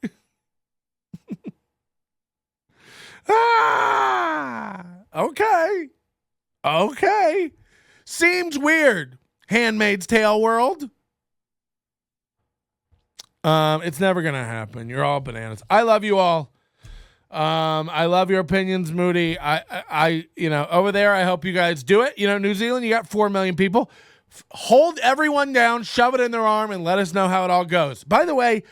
Okay. Seems weird. Handmaid's Tale world. It's never gonna happen. You're all bananas. I love you all. I love your opinions, Moody. I, over there, I hope you guys do it. New Zealand, you got 4 million people. Hold everyone down, shove it in their arm, and let us know how it all goes. By the way,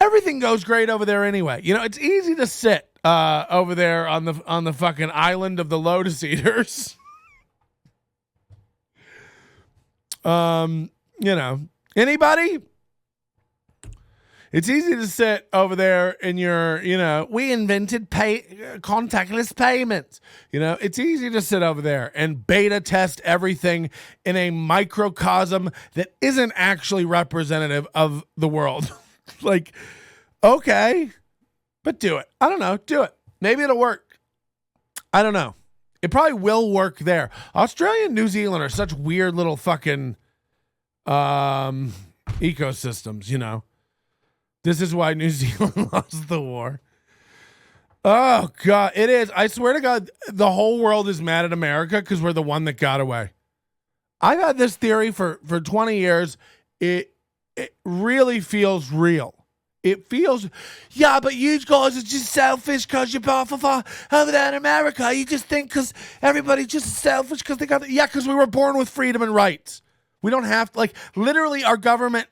everything goes great over there anyway. It's easy to sit over there on the fucking island of the Lotus Eaters. Anybody? It's easy to sit over there in your, we invented contactless payments. It's easy to sit over there and beta test everything in a microcosm that isn't actually representative of the world. Like, okay, but do it. I don't know. Do it. Maybe it'll work. I don't know. It probably will work there. Australia and New Zealand are such weird little fucking ecosystems, This is why New Zealand lost the war. Oh, God. It is. I swear to God, the whole world is mad at America because we're the one that got away. I've had this theory for 20 years. It really feels real. It feels, yeah, but you guys are just selfish because you're both over there in America. You just think because everybody's just selfish because they got, because we were born with freedom and rights. We don't have to, literally our government,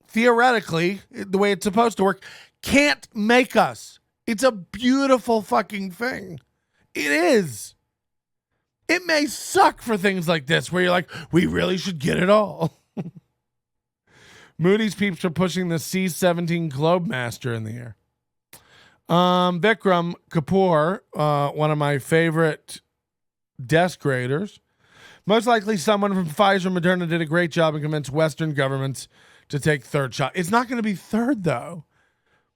theoretically, the way it's supposed to work, can't make us. It's a beautiful fucking thing. It is. It may suck for things like this where you're like, we really should get it all. Moody's peeps are pushing the C-17 Globemaster in the air. Vikram Kapoor, one of my favorite desk graders. Most likely someone from Pfizer and Moderna did a great job and convinced Western governments to take third shot. It's not going to be third, though.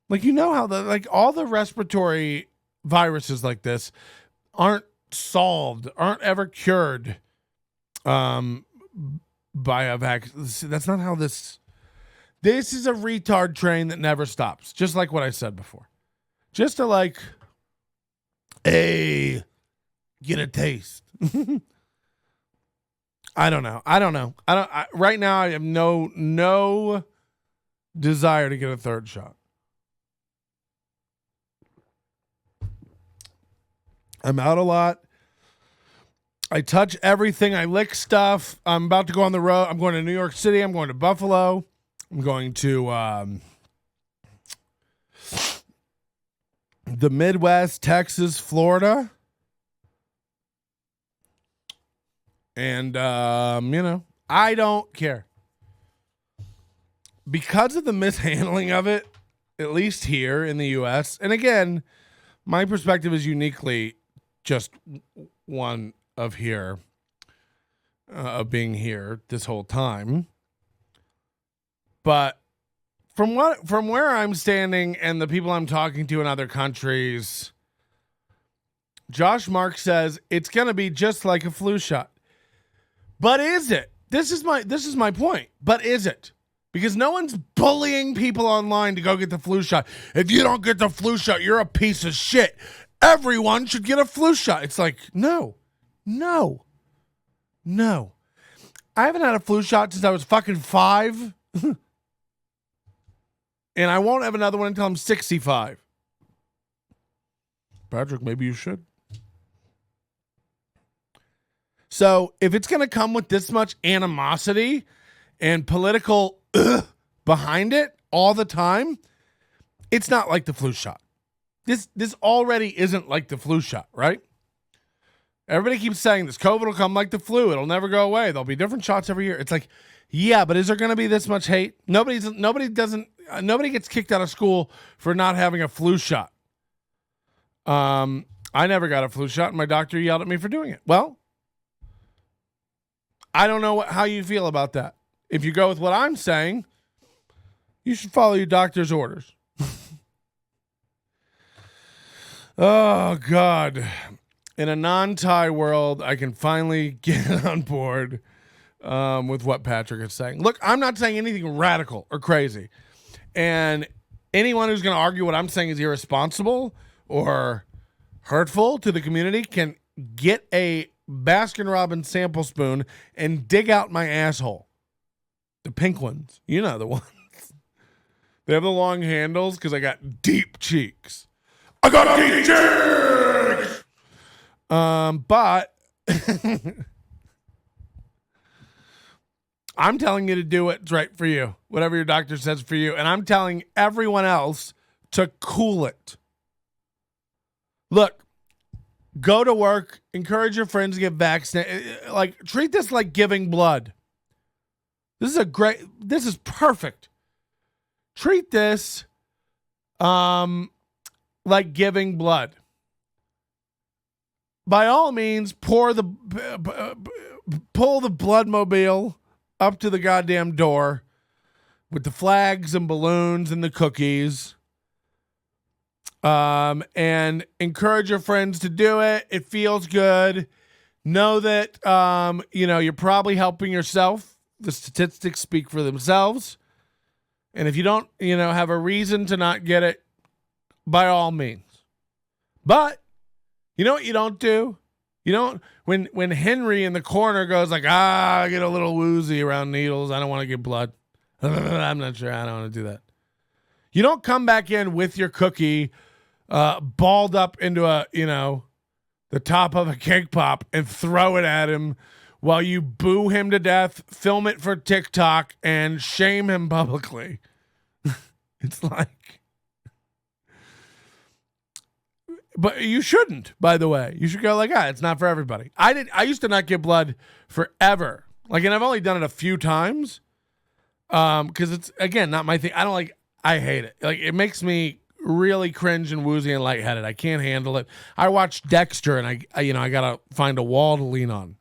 Like, you know how all the respiratory viruses like this aren't solved, aren't ever cured by a vaccine. That's not how this is a retard train that never stops. Just like what I said before. Just to get a taste. I don't know. Right now I have no desire to get a third shot. I'm out a lot. I touch everything. I lick stuff. I'm about to go on the road. I'm going to New York City. I'm going to Buffalo. I'm going to the Midwest, Texas, Florida. And, I don't care. Because of the mishandling of it, at least here in the U.S., and again, my perspective is uniquely just one of here, of being here this whole time. But from where I'm standing and the people I'm talking to in other countries, Josh Mark says it's going to be just like a flu shot. But is it? This is my point. But is it? Because no one's bullying people online to go get the flu shot. If you don't get the flu shot, you're a piece of shit. Everyone should get a flu shot. It's like, no. I haven't had a flu shot since I was fucking 5. And I won't have another one until I'm 65. Patrick, maybe you should. So if it's going to come with this much animosity and political behind it all the time, it's not like the flu shot. This already isn't like the flu shot, right? Everybody keeps saying this. COVID will come like the flu. It'll never go away. There'll be different shots every year. It's like, yeah, but is there going to be this much hate? Nobody gets kicked out of school for not having a flu shot. I never got a flu shot, and my doctor yelled at me for doing it. Well, I don't know how you feel about that. If you go with what I'm saying, you should follow your doctor's orders. Oh, God. In a non-Thai world, I can finally get on board with what Patrick is saying. Look, I'm not saying anything radical or crazy. And anyone who's going to argue what I'm saying is irresponsible or hurtful to the community can get a Baskin-Robbins sample spoon and dig out my asshole. The pink ones. You know the ones. They have the long handles because I got deep cheeks. I got deep cheeks! But I'm telling you to do what's right for you. Whatever your doctor says for you. And I'm telling everyone else to cool it. Look, go to work. Encourage your friends to get vaccinated. Treat this like giving blood. This is perfect. Treat this like giving blood. By all means, pull the bloodmobile up to the goddamn door with the flags and balloons and the cookies. And encourage your friends to do it. It feels good. Know that, you're probably helping yourself. The statistics speak for themselves. And if you don't, have a reason to not get it, by all means. But you know what you don't do? You don't, when Henry in the corner goes like, I get a little woozy around needles. I don't want to get blood. I'm not sure. I don't want to do that. You don't come back in with your cookie balled up into the top of a cake pop and throw it at him while you boo him to death, film it for TikTok, and shame him publicly. It's like, but you shouldn't, by the way. You should go like, it's not for everybody. I used to not get blood forever. And I've only done it a few times. Because it's, again, not my thing. I hate it. It makes me really cringe and woozy and lightheaded. I can't handle it. I watched Dexter, and I gotta find a wall to lean on.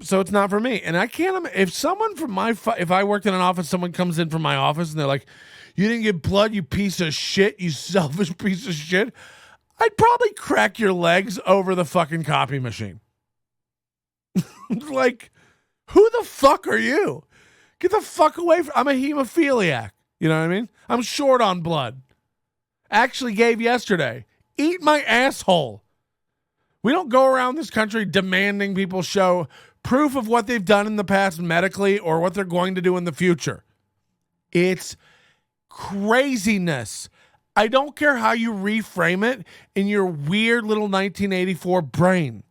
So it's not for me. And I can't. If someone from if I worked in an office, someone comes in from my office and they're like, "You didn't get blood, you piece of shit, you selfish piece of shit," I'd probably crack your legs over the fucking copy machine. Like, who the fuck are you? Get the fuck away from. I'm a hemophiliac. You know what I mean? I'm short on blood. Actually gave yesterday. Eat my asshole. We don't go around this country demanding people show proof of what they've done in the past medically or what they're going to do in the future. It's craziness. I don't care how you reframe it in your weird little 1984 brain.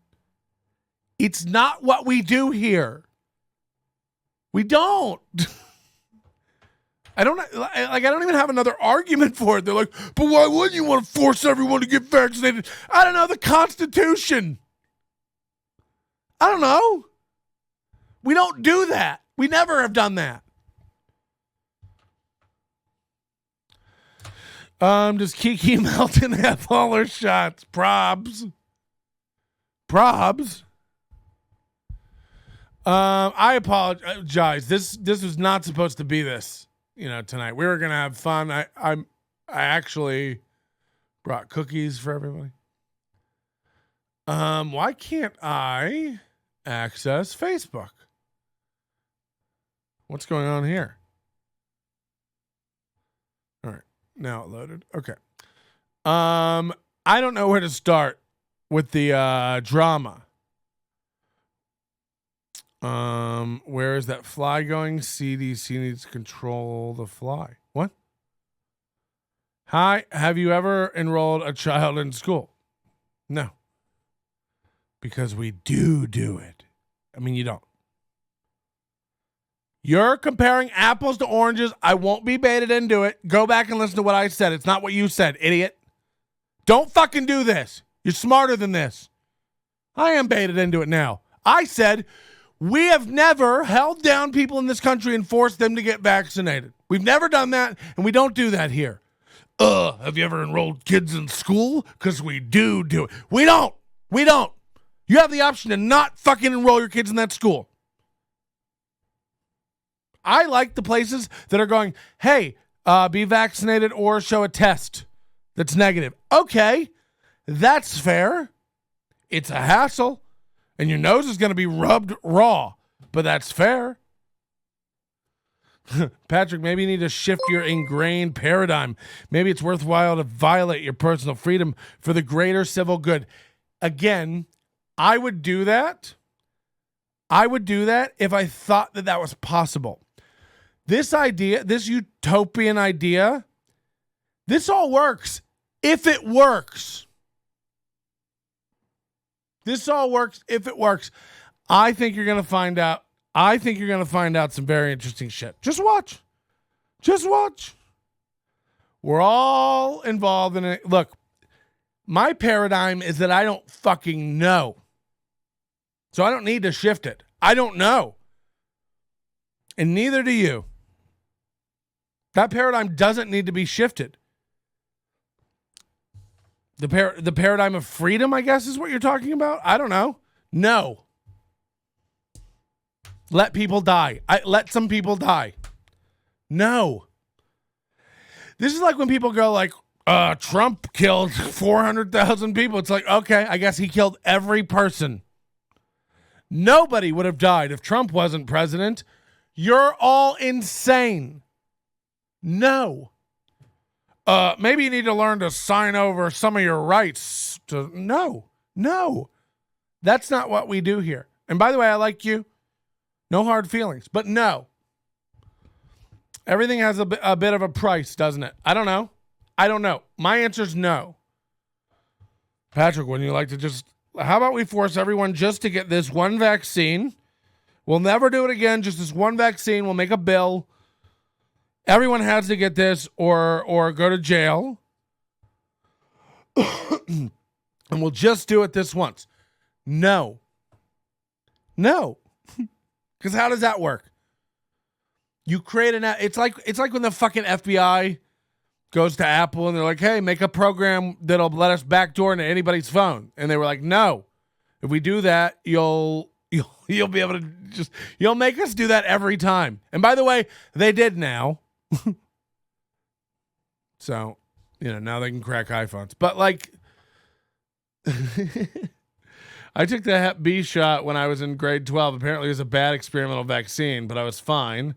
It's not what we do here. We don't. I don't even have another argument for it. They're like, but why wouldn't you want to force everyone to get vaccinated? I don't know, the Constitution. I don't know. We don't do that. We never have done that. Does Kiki Melton have all her shots? Probs. I apologize. This was not supposed to be this. Tonight we were gonna have fun. I actually brought cookies for everybody. Why can't I access Facebook? What's going on here? All right, now it loaded. Okay. I don't know where to start with the drama. Where is that fly going? CDC needs to control the fly. What? Hi, have you ever enrolled a child in school? No. Because we do it. I mean, you don't. You're comparing apples to oranges. I won't be baited into it. Go back and listen to what I said. It's not what you said, idiot. Don't fucking do this. You're smarter than this. I am baited into it now. I said, we have never held down people in this country and forced them to get vaccinated. We've never done that, and we don't do that here. Have you ever enrolled kids in school? Because we do it. We don't. You have the option to not fucking enroll your kids in that school. I like the places that are going, hey, be vaccinated or show a test that's negative. Okay, that's fair. It's a hassle. And your nose is going to be rubbed raw, but that's fair. Patrick, maybe you need to shift your ingrained paradigm. Maybe it's worthwhile to violate your personal freedom for the greater civil good. Again, I would do that. If I thought that was possible. This idea, this utopian idea, this all works if it works. This all works if it works. I think you're going to find out. Some very interesting shit. Just watch. We're all involved in it. Look, my paradigm is that I don't fucking know. So I don't need to shift it. I don't know. And neither do you. That paradigm doesn't need to be shifted. The paradigm of freedom, I guess, is what you're talking about. I don't know. No. Let people die. Let some people die. No. This is like when people go like, Trump killed 400,000 people. It's like, okay, I guess he killed every person. Nobody would have died if Trump wasn't president. You're all insane. No. Maybe you need to learn to sign over some of your rights. No. That's not what we do here. And by the way, I like you. No hard feelings. But no. Everything has a bit of a price, doesn't it? I don't know. My answer is no. Patrick, wouldn't you like to how about we force everyone just to get this one vaccine? We'll never do it again. Just this one vaccine. We'll make a bill. Everyone has to get this or go to jail. And we'll just do it this once. No. Because how does that work? You create it's like when the fucking FBI goes to Apple and they're like, hey, make a program that'll let us backdoor into anybody's phone. And they were like, no, if we do that, you'll be able to you'll make us do that every time. And by the way, they did now. So, now they can crack iPhones. But like, I took the Hep B shot when I was in grade 12. Apparently it was a bad experimental vaccine, but I was fine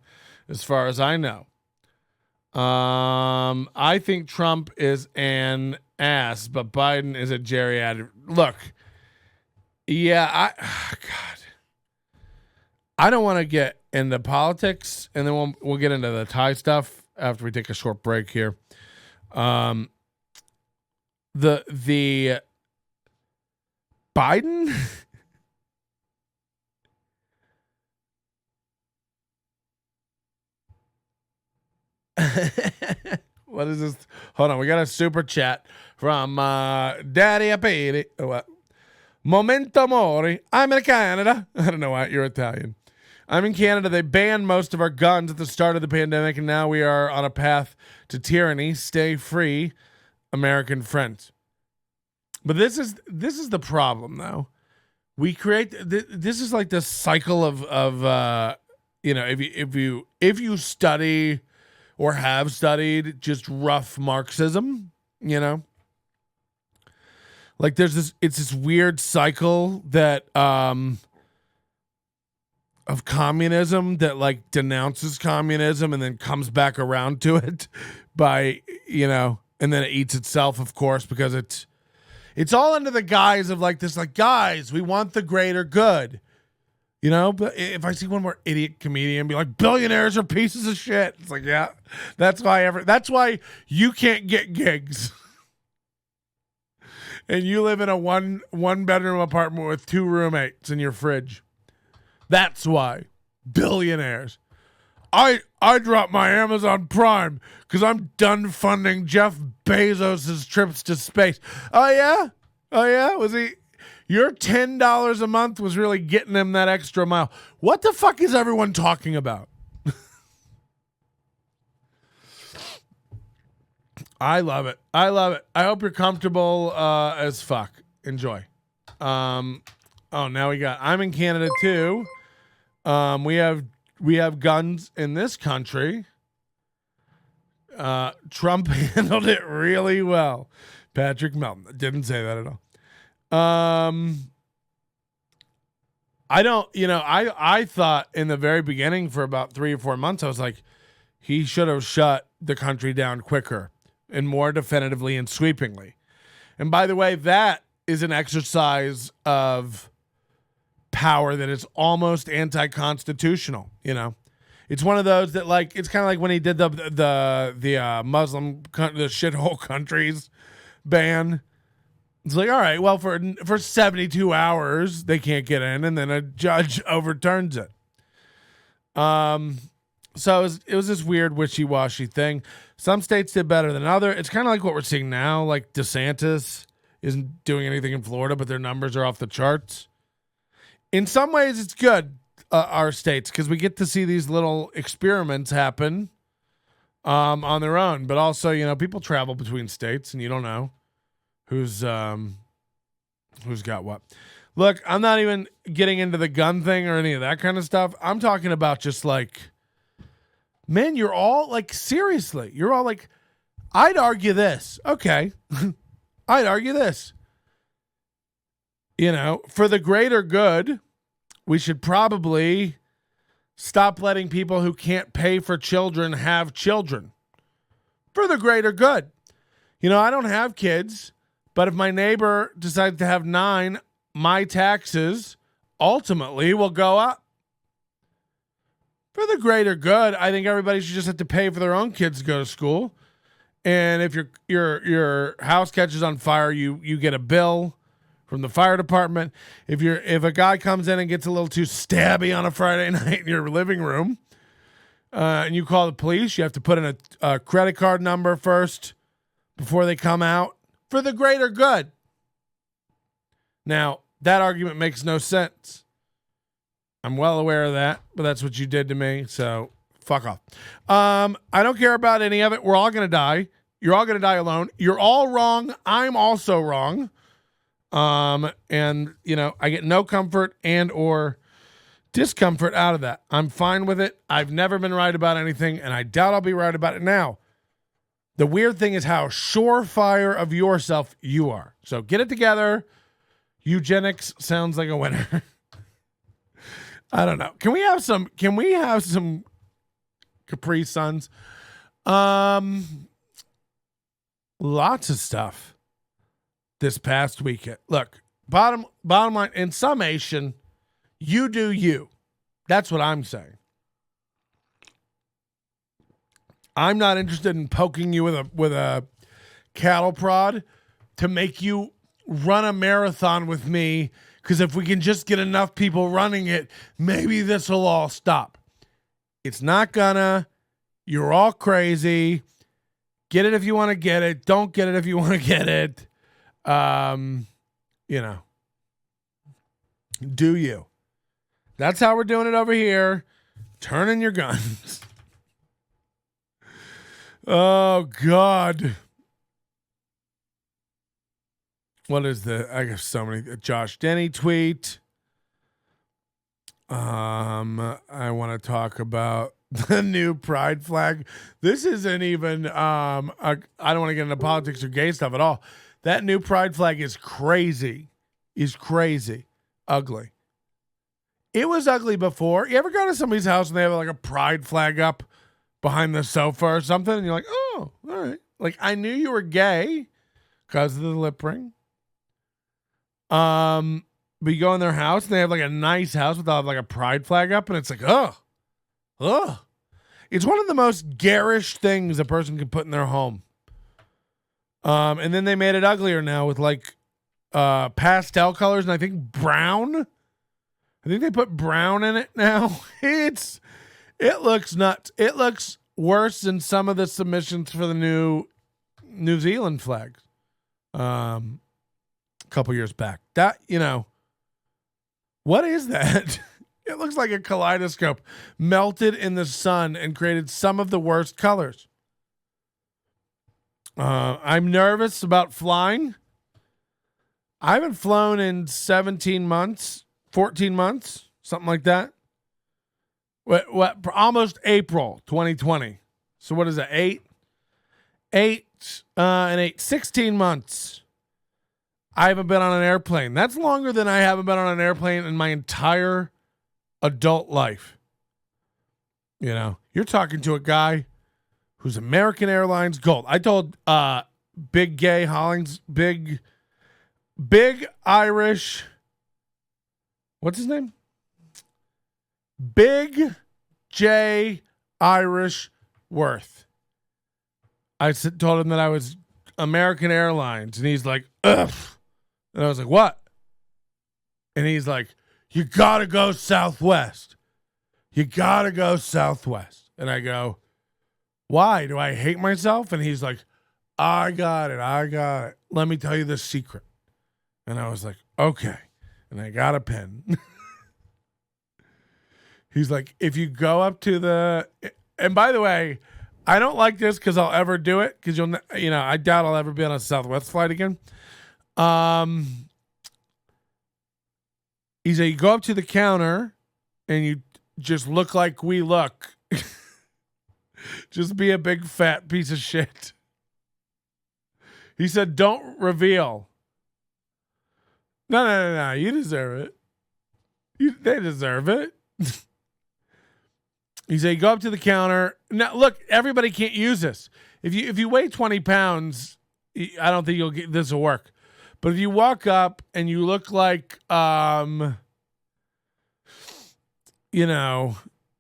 as far as I know. I think Trump is an ass, but Biden is a geriatric. Look, yeah, God, I don't want to get into politics, and then we'll get into the Thai stuff after we take a short break here. The Biden. What is this? Hold on, we got a super chat from Daddy Aperi. What? Momento Mori. I'm in Canada. I don't know why you're Italian. I'm in Canada. They banned most of our guns at the start of the pandemic, and now we are on a path to tyranny. Stay free, American friends. But this is the problem, though. We create this is like the cycle of if you study or have studied just rough Marxism, like it's this weird cycle that of communism that like denounces communism and then comes back around to it by and then it eats itself, of course, because it's all under the guise of like this, like, guys, we want the greater good. But if I see one more idiot comedian be like, billionaires are pieces of shit, it's like, yeah, that's why you can't get gigs. And you live in a one bedroom apartment with 2 roommates in your fridge. That's why. Billionaires. I dropped my Amazon Prime because I'm done funding Jeff Bezos' trips to space. Oh yeah? Was he? Your $10 a month was really getting him that extra mile. What the fuck is everyone talking about? I love it. I hope you're comfortable as fuck. Enjoy. Now I'm in Canada too. We have guns in this country. Trump handled it really well. Patrick Melton didn't say that at all. I thought in the very beginning for about 3 or 4 months, I was like, he should have shut the country down quicker and more definitively and sweepingly. And by the way, that is an exercise of power that is almost anti-constitutional. It's one of those that, like, it's kind of like when he did the Muslim the shithole countries ban. It's like, all right, well, for 72 hours they can't get in, and then a judge overturns it. So it was this weird wishy-washy thing. Some states did better than others. It's kind of like what we're seeing now. Like DeSantis isn't doing anything in Florida, but their numbers are off the charts. In some ways, it's good, our states, because we get to see these little experiments happen on their own. But also, people travel between states, and you don't know who's got what. Look, I'm not even getting into the gun thing or any of that kind of stuff. I'm talking about just like, man, you're all like, seriously, you're all like, I'd argue this. Okay. I'd argue this. For the greater good, we should probably stop letting people who can't pay for children have children. For the greater good. I don't have kids, but if my neighbor decides to have 9, my taxes ultimately will go up. For the greater good, I think everybody should just have to pay for their own kids to go to school. And if your house catches on fire, you get a bill from the fire department. If a guy comes in and gets a little too stabby on a Friday night in your living room, and you call the police, you have to put in a credit card number first before they come out. For the greater good. Now, that argument makes no sense. I'm well aware of that, but that's what you did to me, so fuck off. I don't care about any of it. We're all going to die. You're all going to die alone. You're all wrong. I'm also wrong. And, I get no comfort and or discomfort out of that. I'm fine with it. I've never been right about anything, and I doubt I'll be right about it now. The weird thing is how surefire of yourself you are. So get it together. Eugenics sounds like a winner. I don't know. Can we have some Capri Suns? Lots of stuff this past weekend. Look, bottom line, in summation, you do you. That's what I'm saying. I'm not interested in poking you with a cattle prod to make you run a marathon with me, because if we can just get enough people running it, maybe this will all stop. It's not gonna. You're all crazy. Get it if you want to get it. Don't get it if you want to get it. Do you. That's how we're doing it over here. Turn in your guns. Oh, God. What is I have so many. Josh Denny tweet. I want to talk about the new pride flag. This isn't even, I don't want to get into politics or gay stuff at all. That new pride flag is crazy. Ugly. It was ugly before. You ever go to somebody's house and they have like a pride flag up behind the sofa or something, and you're like, oh, all right. Like, I knew you were gay because of the lip ring. But you go in their house and they have like a nice house without like a pride flag up, and it's like, ugh. It's one of the most garish things a person can put in their home. And then they made it uglier now with like pastel colors, and I think brown. I think they put brown in it now. It looks nuts. It looks worse than some of the submissions for the New Zealand flags. A couple years back. That, what is that? It looks like a kaleidoscope melted in the sun and created some of the worst colors. I'm nervous about flying. I haven't flown in 17 months, 14 months, something like that. What? Almost April 2020. So what is that? 16 months. I haven't been on an airplane. That's longer than I haven't been on an airplane in my entire adult life. You're talking to a guy who's American Airlines Gold. I told Big Gay Hollings, Big Irish, what's his name? Big J Irish Worth. I told him that I was American Airlines, and he's like, ugh. And I was like, what? And he's like, you gotta go Southwest. You gotta go Southwest. And I go, why? Do I hate myself? And he's like, I got it. Let me tell you the secret. And I was like, okay. And I got a pen. He's like, if you go up to and by the way, I don't like this because I'll ever do it, because I doubt I'll ever be on a Southwest flight again. He said, you go up to the counter and you just look like we look. Just be a big fat piece of shit. He said, don't reveal. No. You deserve it. They deserve it. He said, you go up to the counter. Now, look, everybody can't use this. If you weigh 20 pounds, I don't think this will work. But if you walk up and you look like,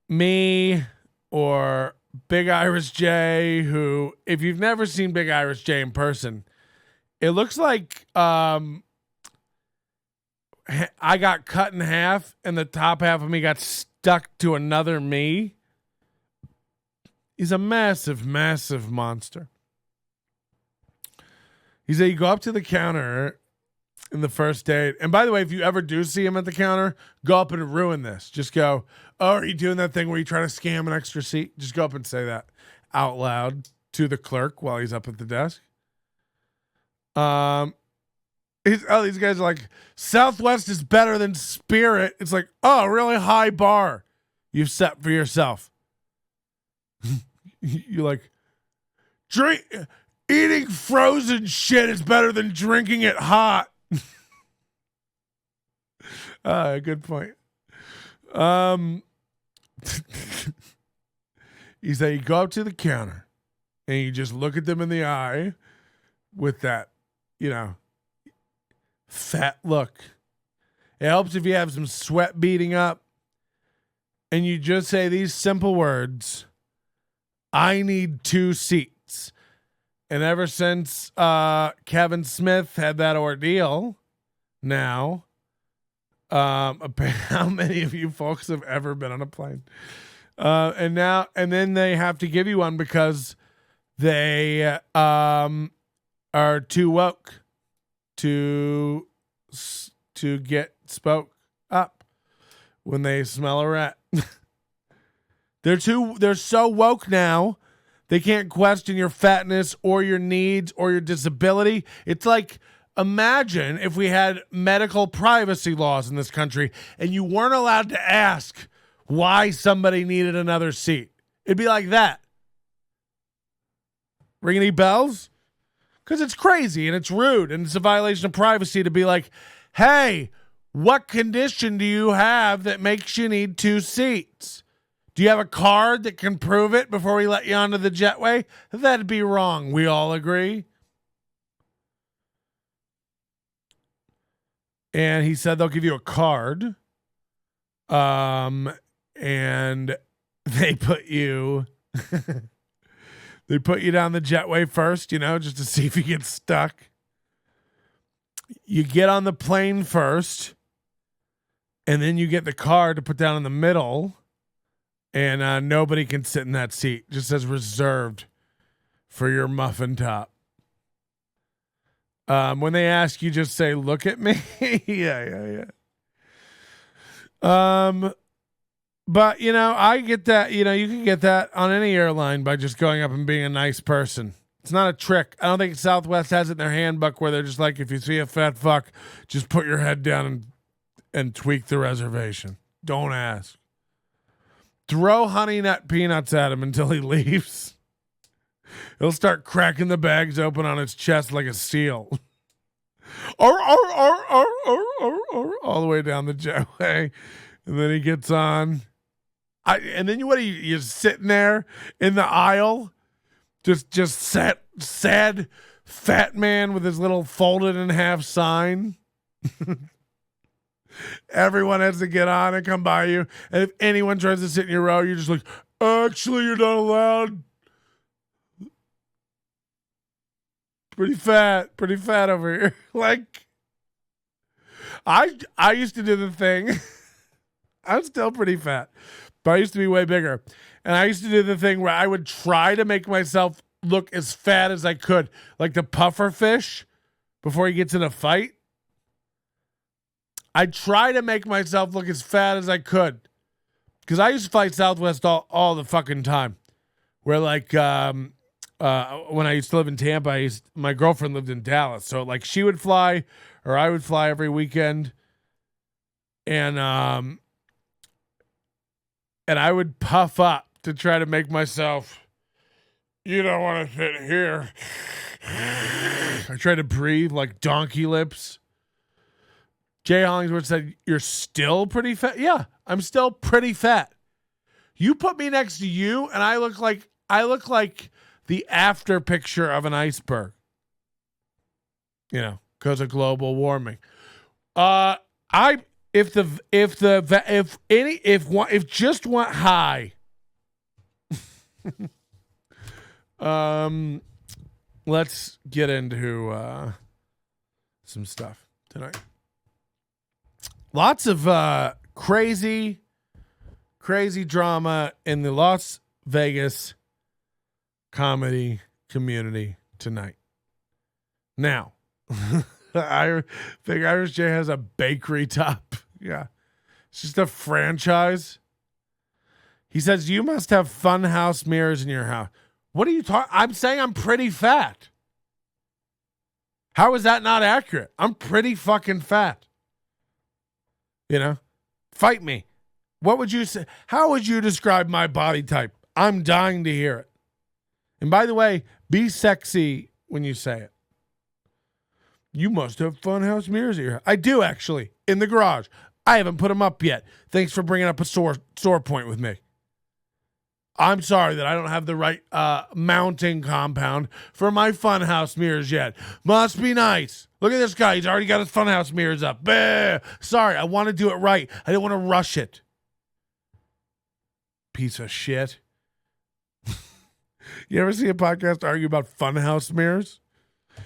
me or Big Irish J, who, if you've never seen Big Irish J in person, it looks like I got cut in half and the top half of me got stuck to another me. He's a massive, massive monster. He said, you go up to the counter in the first date. And by the way, if you ever do see him at the counter, go up and ruin this. Just go, oh, are you doing that thing where you try to scam an extra seat? Just go up and say that out loud to the clerk while he's up at the desk. These guys are like, Southwest is better than Spirit. It's like, oh, really high bar you've set for yourself. You're like, eating frozen shit is better than drinking it hot. Good point. You say you go up to the counter and you just look at them in the eye with that, fat look. It helps if you have some sweat beating up and you just say these simple words: I need 2 seats. And ever since Kevin Smith had that ordeal, now, how many of you folks have ever been on a plane? And then they have to give you one because they are too woke to get spoke up when they smell a rat. They're so woke now. They can't question your fatness or your needs or your disability. It's like, imagine if we had medical privacy laws in this country and you weren't allowed to ask why somebody needed another seat. It'd be like that. Ring any bells? Because it's crazy and it's rude and it's a violation of privacy to be like, hey, what condition do you have that makes you need 2 seats? Do you have a card that can prove it before we let you onto the jetway? That'd be wrong. We all agree. And he said they'll give you a card. And they put you down the jetway first, just to see if you get stuck. You get on the plane first, and then you get the card to put down in the middle. And nobody can sit in that seat. Just says reserved for your muffin top. When they ask you, just say, look at me. Yeah. But, I get that. You can get that on any airline by just going up and being a nice person. It's not a trick. I don't think Southwest has it in their handbook where they're just like, if you see a fat fuck, just put your head down and tweak the reservation. Don't ask. Throw Honey Nut Peanuts at him until he leaves. He'll start cracking the bags open on his chest like a seal. All the way down the jetway. And then he gets on. And then you're sitting there in the aisle, just sad fat man with his little folded in half sign. Everyone has to get on and come by you. And if anyone tries to sit in your row, you're just like, actually, you're not allowed. Pretty fat over here. Like, I used to do the thing. I'm still pretty fat, but I used to be way bigger. And I used to do the thing where I would try to make myself look as fat as I could, like the puffer fish before he gets in a fight. I try to make myself look as fat as I could, because I used to fight Southwest all the fucking time. Where like when I used to live in Tampa, my girlfriend lived in Dallas, so like she would fly or I would fly every weekend, and I would puff up to try to make myself. You don't want to sit here. I tried to breathe like donkey lips. Jay Hollingsworth said, you're still pretty fat? Yeah, I'm still pretty fat. You put me next to you, and I look like the after picture of an iceberg. Because of global warming. If just went high. Let's get into some stuff tonight. Lots of crazy drama in the Las Vegas comedy community tonight. Now, I think Irish Jay has a bakery top. Yeah. It's just a franchise. He says, you must have fun house mirrors in your house. What are you talking? I'm saying I'm pretty fat. How is that not accurate? I'm pretty fucking fat. You know? Fight me. What would you say? How would you describe my body type? I'm dying to hear it. And by the way, be sexy when you say it. You must have funhouse mirrors here. I do, actually, in the garage. I haven't put them up yet. Thanks for bringing up a sore point with me. I'm sorry that I don't have the right mounting compound for my funhouse mirrors yet. Must be nice. Look at this guy. He's already got his funhouse mirrors up. Bah! Sorry, I want to do it right. I don't want to rush it. Piece of shit. You ever see a podcast argue about funhouse mirrors?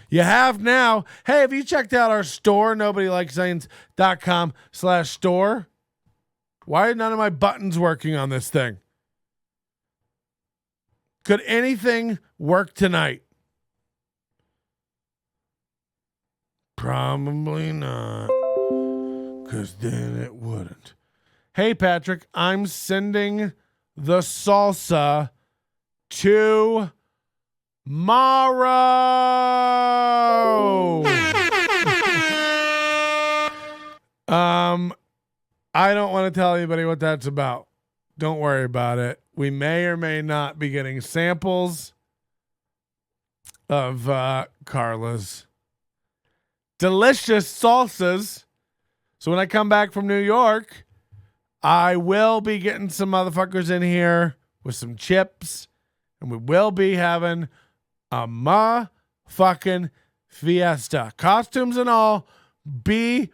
You have now. Hey, have you checked out our store, nobodylikescience.com/store? Why are none of my buttons working on this thing? Could anything work tonight? Probably not, because then it wouldn't. Hey, Patrick, I'm sending the salsa tomorrow. I don't want to tell anybody what that's about. Don't worry about it. We may or may not be getting samples of Carla's delicious salsas. So when I come back from New York, I will be getting some motherfuckers in here with some chips, and we will be having a motherfucking fiesta. Costumes and all, BYOD.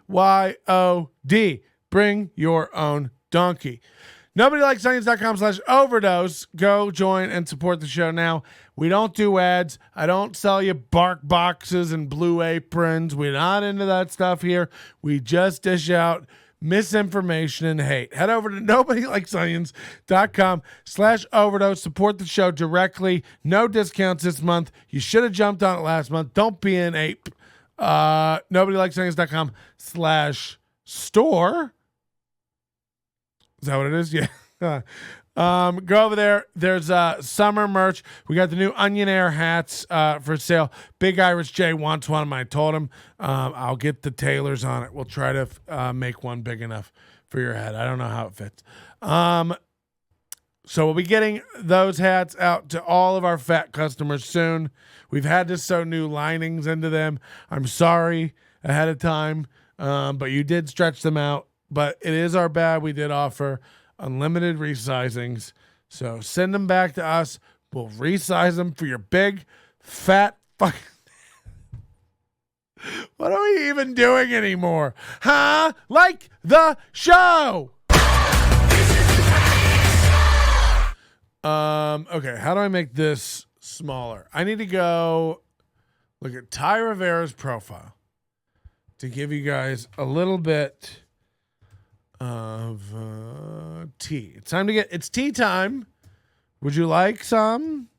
Bring your own donkey. NobodyLikesScience.com/overdose. Go join and support the show now. We don't do ads. I don't sell you bark boxes and blue aprons. We're not into that stuff here. We just dish out misinformation and hate. Head over to NobodyLikesScience.com/overdose. Support the show directly. No discounts this month. You should have jumped on it last month. Don't be an ape. NobodyLikesScience.com/store. Is that what it is? Yeah. Go over there. There's summer merch. We got the new Onion Air hats for sale. Big Irish J wants one of them. I told him I'll get the tailors on it. We'll try to make one big enough for your head. I don't know how it fits. So we'll be getting those hats out to all of our fat customers soon. We've had to sew new linings into them. I'm sorry ahead of time, but you did stretch them out. But it is our bad. We did offer unlimited resizings. So send them back to us. We'll resize them for your big, fat fucking... What are we even doing anymore? Huh? Like the show! Okay, how do I make this smaller? I need to go look at Thai Rivera's profile to give you guys a little bit of tea. It's time to it's tea time. Would you like some?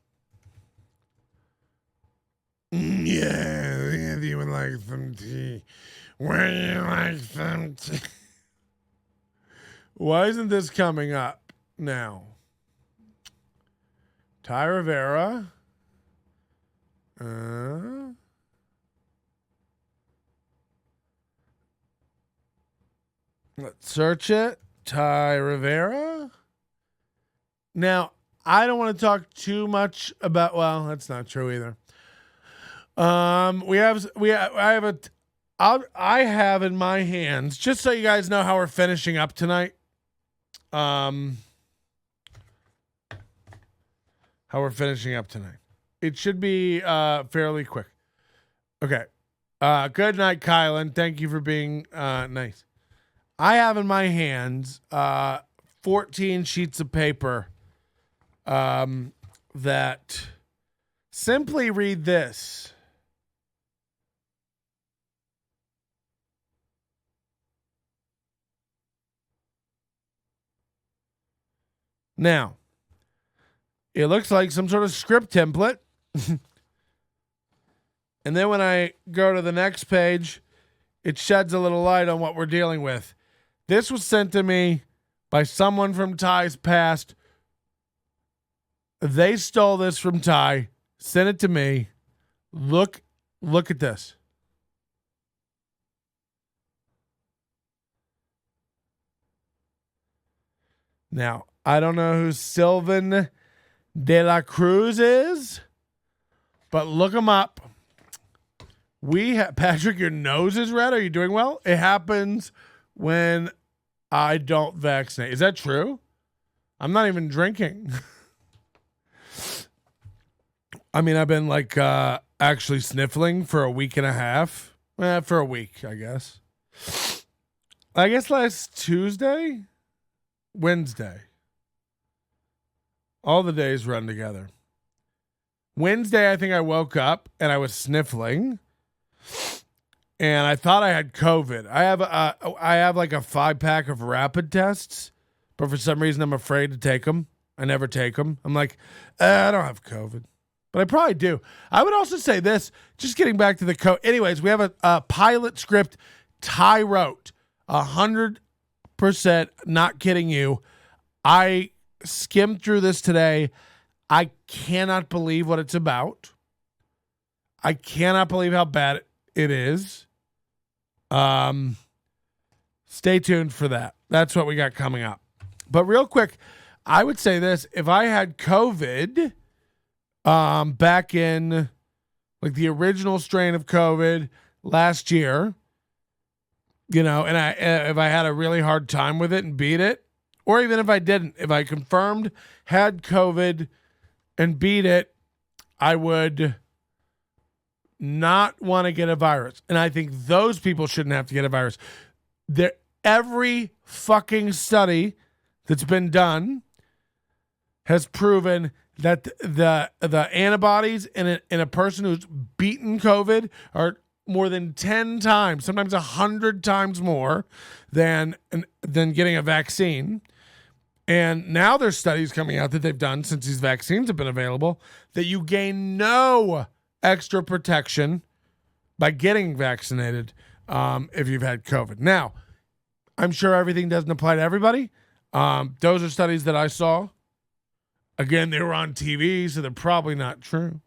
Yeah, if you would like some tea. Would you like some tea? Why isn't this coming up now? Thai Rivera. Let's search it. Thai Rivera. Now, I don't want to talk too much about, well, that's not true either. I have in my hands, just so you guys know how we're finishing up tonight. It should be fairly quick. Okay. Good night, Kylan. Thank you for being nice. I have in my hands 14 sheets of paper that simply read this. Now, it looks like some sort of script template. And then when I go to the next page, it sheds a little light on what we're dealing with. This was sent to me by someone from Ty's past They stole this from Thai, sent it to me. Look at this. Now, I don't know who Sylvan de la Cruz is, but look him up. Patrick, your nose is red. Are you doing well? It happens when I don't vaccinate. Is that true? I'm not even drinking. I mean, I've been like actually sniffling for a week and a half. For a week, I guess. I guess last Wednesday. All the days run together. Wednesday, I think I woke up and I was sniffling. And I thought I had COVID. I have like a 5-pack of rapid tests, but for some reason I'm afraid to take them. I never take them. I'm like, I don't have COVID, but I probably do. I would also say this, just getting back to the code. Anyways, we have a pilot script Thai wrote, 100%, not kidding you. I skimmed through this today. I cannot believe what it's about. I cannot believe how bad it is. Stay tuned for that. That's what we got coming up. But real quick, I would say this. If I had COVID back in like the original strain of COVID last year, and if I had a really hard time with it and beat it, or even if I didn't, if I confirmed had COVID and beat it, I would not want to get a virus. And I think those people shouldn't have to get a virus. Every fucking study that's been done has proven that the antibodies in a person who's beaten COVID are more than 10 times, sometimes 100 times more than getting a vaccine. And now there's studies coming out that they've done since these vaccines have been available that you gain no extra protection by getting vaccinated if you've had COVID. Now, I'm sure everything doesn't apply to everybody. Those are studies that I saw. Again, they were on TV, so they're probably not true.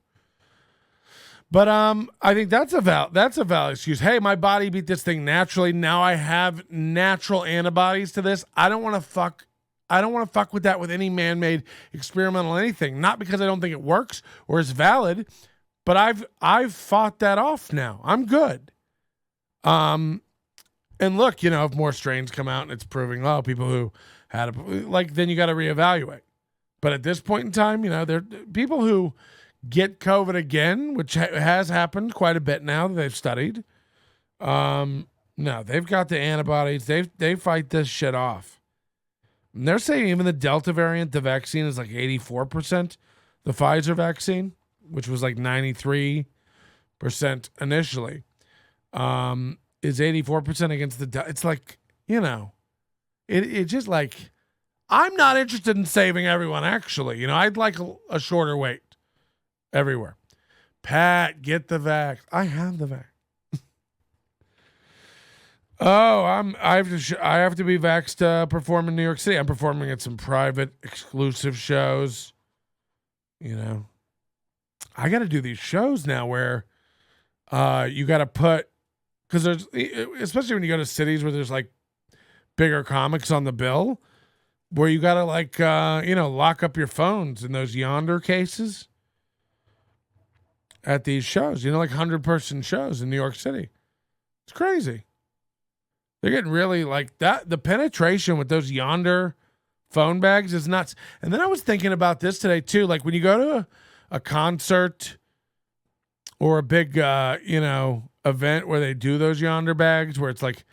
But I think that's a valid excuse. Hey, my body beat this thing naturally. Now I have natural antibodies to this. I don't want to fuck with that with any man-made experimental anything. Not because I don't think it works or is valid, but I've fought that off now. I'm good. And look, if more strains come out and it's proving, people who had it, then you got to reevaluate. But at this point in time, there are people who get COVID again, which has happened quite a bit now that they've studied. No, they've got the antibodies. They fight this shit off. And they're saying even the Delta variant, the vaccine is like 84%. The Pfizer vaccine, which was like 93% initially, is 84% against the Delta. It's like, it just like, I'm not interested in saving everyone, actually. I'd like a shorter wait everywhere. Pat, get the vax. I have the vax. I have to be vaxxed to perform in New York City. I'm performing at some private, exclusive shows. I got to do these shows now where you got to put, because there's, especially when you go to cities where there's like bigger comics on the bill, where you got to like, lock up your phones in those yonder cases at these shows, like 100-person shows in New York City. It's crazy. They're getting really like that. The penetration with those yonder phone bags is nuts. And then I was thinking about this today too. Like when you go to a concert or a big, event where they do those yonder bags, where it's like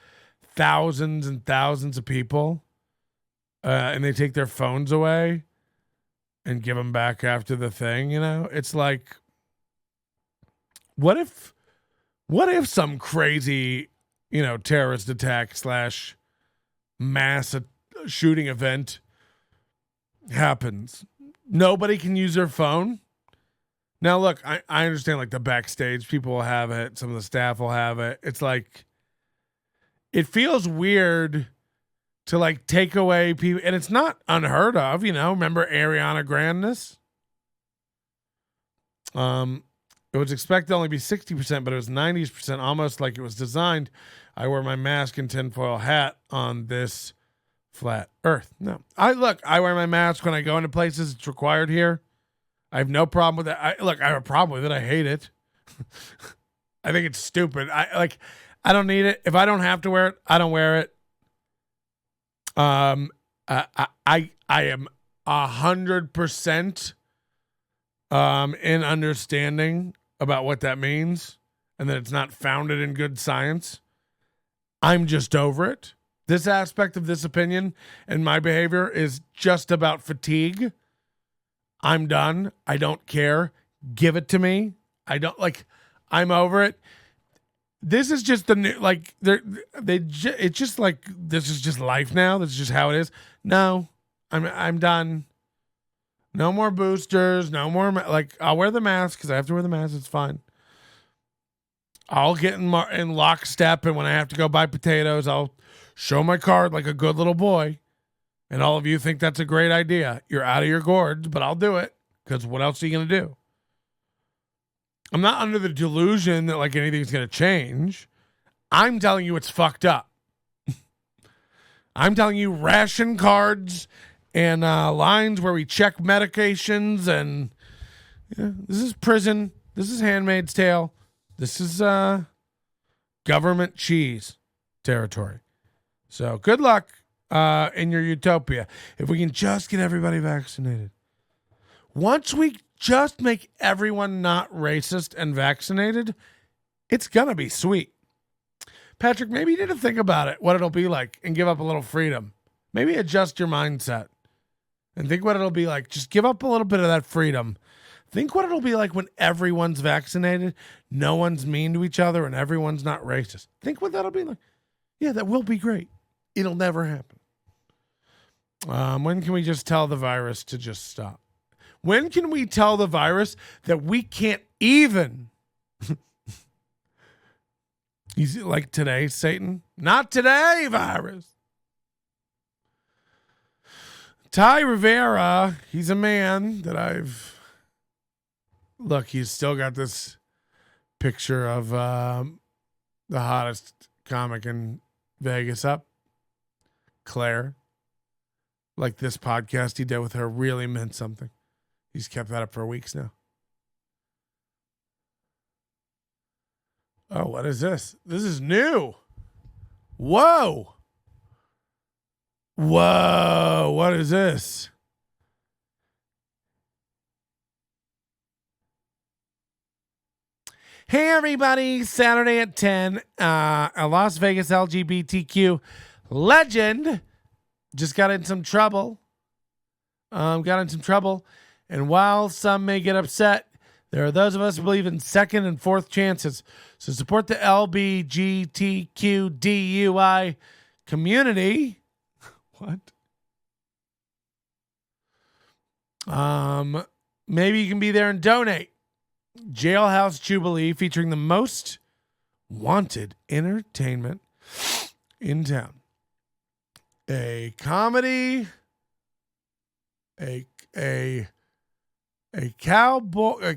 thousands and thousands of people, and they take their phones away and give them back after the thing. It's like, what if some crazy, terrorist attack / mass shooting event happens? Nobody can use their phone. Now, look, I understand like the backstage people will have it. Some of the staff will have it. It's like, it feels weird to like take away people. And it's not unheard of, remember Ariana Grande? It was expected to only be 60%, but it was 90%, almost like it was designed. I wear my mask and tinfoil hat on this flat earth. No. I wear my mask when I go into places. It's required here. I have no problem with that. I have a problem with it. I hate it. I think it's stupid. I don't need it. If I don't have to wear it, I don't wear it. I am 100% in understanding about what that means and that it's not founded in good science. I'm just over it. This aspect of this opinion and my behavior is just about fatigue. I'm done. I don't care. Give it to me. I'm over it. This is just the new, it's just like, this is just life now. This is just how it is. No, I'm done. No more boosters. No more, I'll wear the mask because I have to wear the mask. It's fine. I'll get in lockstep, and when I have to go buy potatoes, I'll show my card like a good little boy. And all of you think that's a great idea. You're out of your gourds, but I'll do it because what else are you going to do? I'm not under the delusion that anything's going to change. I'm telling you it's fucked up. I'm telling you ration cards and lines where we check medications and this is prison. This is Handmaid's Tale. This is government cheese territory. So good luck in your utopia. If we can just get everybody vaccinated. Once we just make everyone not racist and vaccinated, it's going to be sweet. Patrick, maybe you need to think about it, what it'll be like, and give up a little freedom. Maybe adjust your mindset and think what it'll be like. Just give up a little bit of that freedom. Think what it'll be like when everyone's vaccinated, no one's mean to each other, and everyone's not racist. Think what that'll be like. Yeah, that will be great. It'll never happen. When can we just tell the virus to just stop? When can we tell the virus that we can't even? He's like, today, Satan? Not today, virus. Thai Rivera, he's a man that he's still got this picture of the hottest comic in Vegas up. Claire. Like this podcast he did with her really meant something. He's kept that up for weeks now. Oh, what is this? This is new. Whoa. Whoa. What is this? Hey, everybody. Saturday at 10. A Las Vegas LGBTQ legend just got in some trouble. And while some may get upset, there are those of us who believe in second and fourth chances. So support the LGBTQDUI community. What? Maybe you can be there and donate. Jailhouse Jubilee, featuring the most wanted entertainment in town. A comedy, a cowboy, a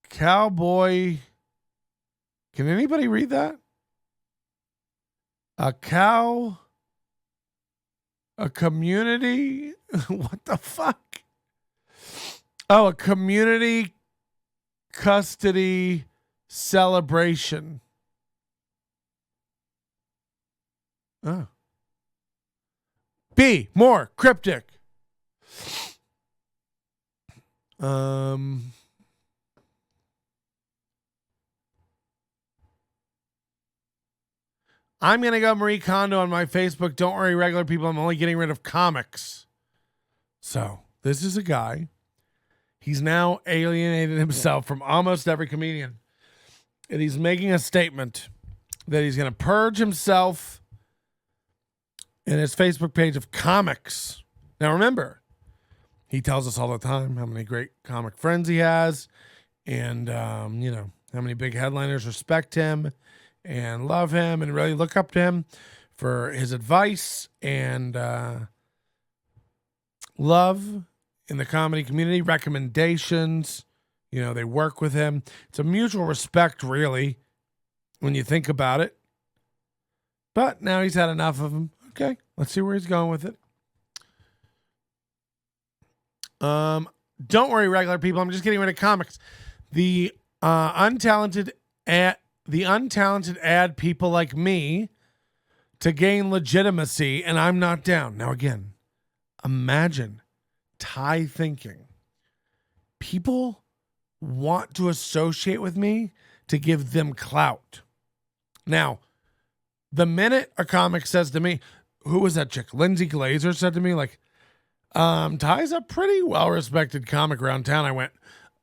cowboy. Can anybody read that? A community. What the fuck? Oh, a community custody celebration. Oh. B, more cryptic. I'm going to go Marie Kondo on my Facebook. Don't worry, regular people. I'm only getting rid of comics. So this is a guy. He's now alienated himself from almost every comedian. And he's making a statement that he's going to purge himself in his Facebook page of comics. Now, remember, he tells us all the time how many great comic friends he has and, how many big headliners respect him and love him and really look up to him for his advice and love in the comedy community, recommendations. You know, they work with him. It's a mutual respect, really, when you think about it. But now he's had enough of him. Okay, let's see where he's going with it. Don't worry, regular people. I'm just getting rid of comics. The untalented add people like me to gain legitimacy, and I'm not down. Now, again, imagine Thai thinking. People want to associate with me to give them clout. Now, the minute a comic says to me, who was that chick? Lindsay Glazer said to me, like, Ty's a pretty well-respected comic around town. I went,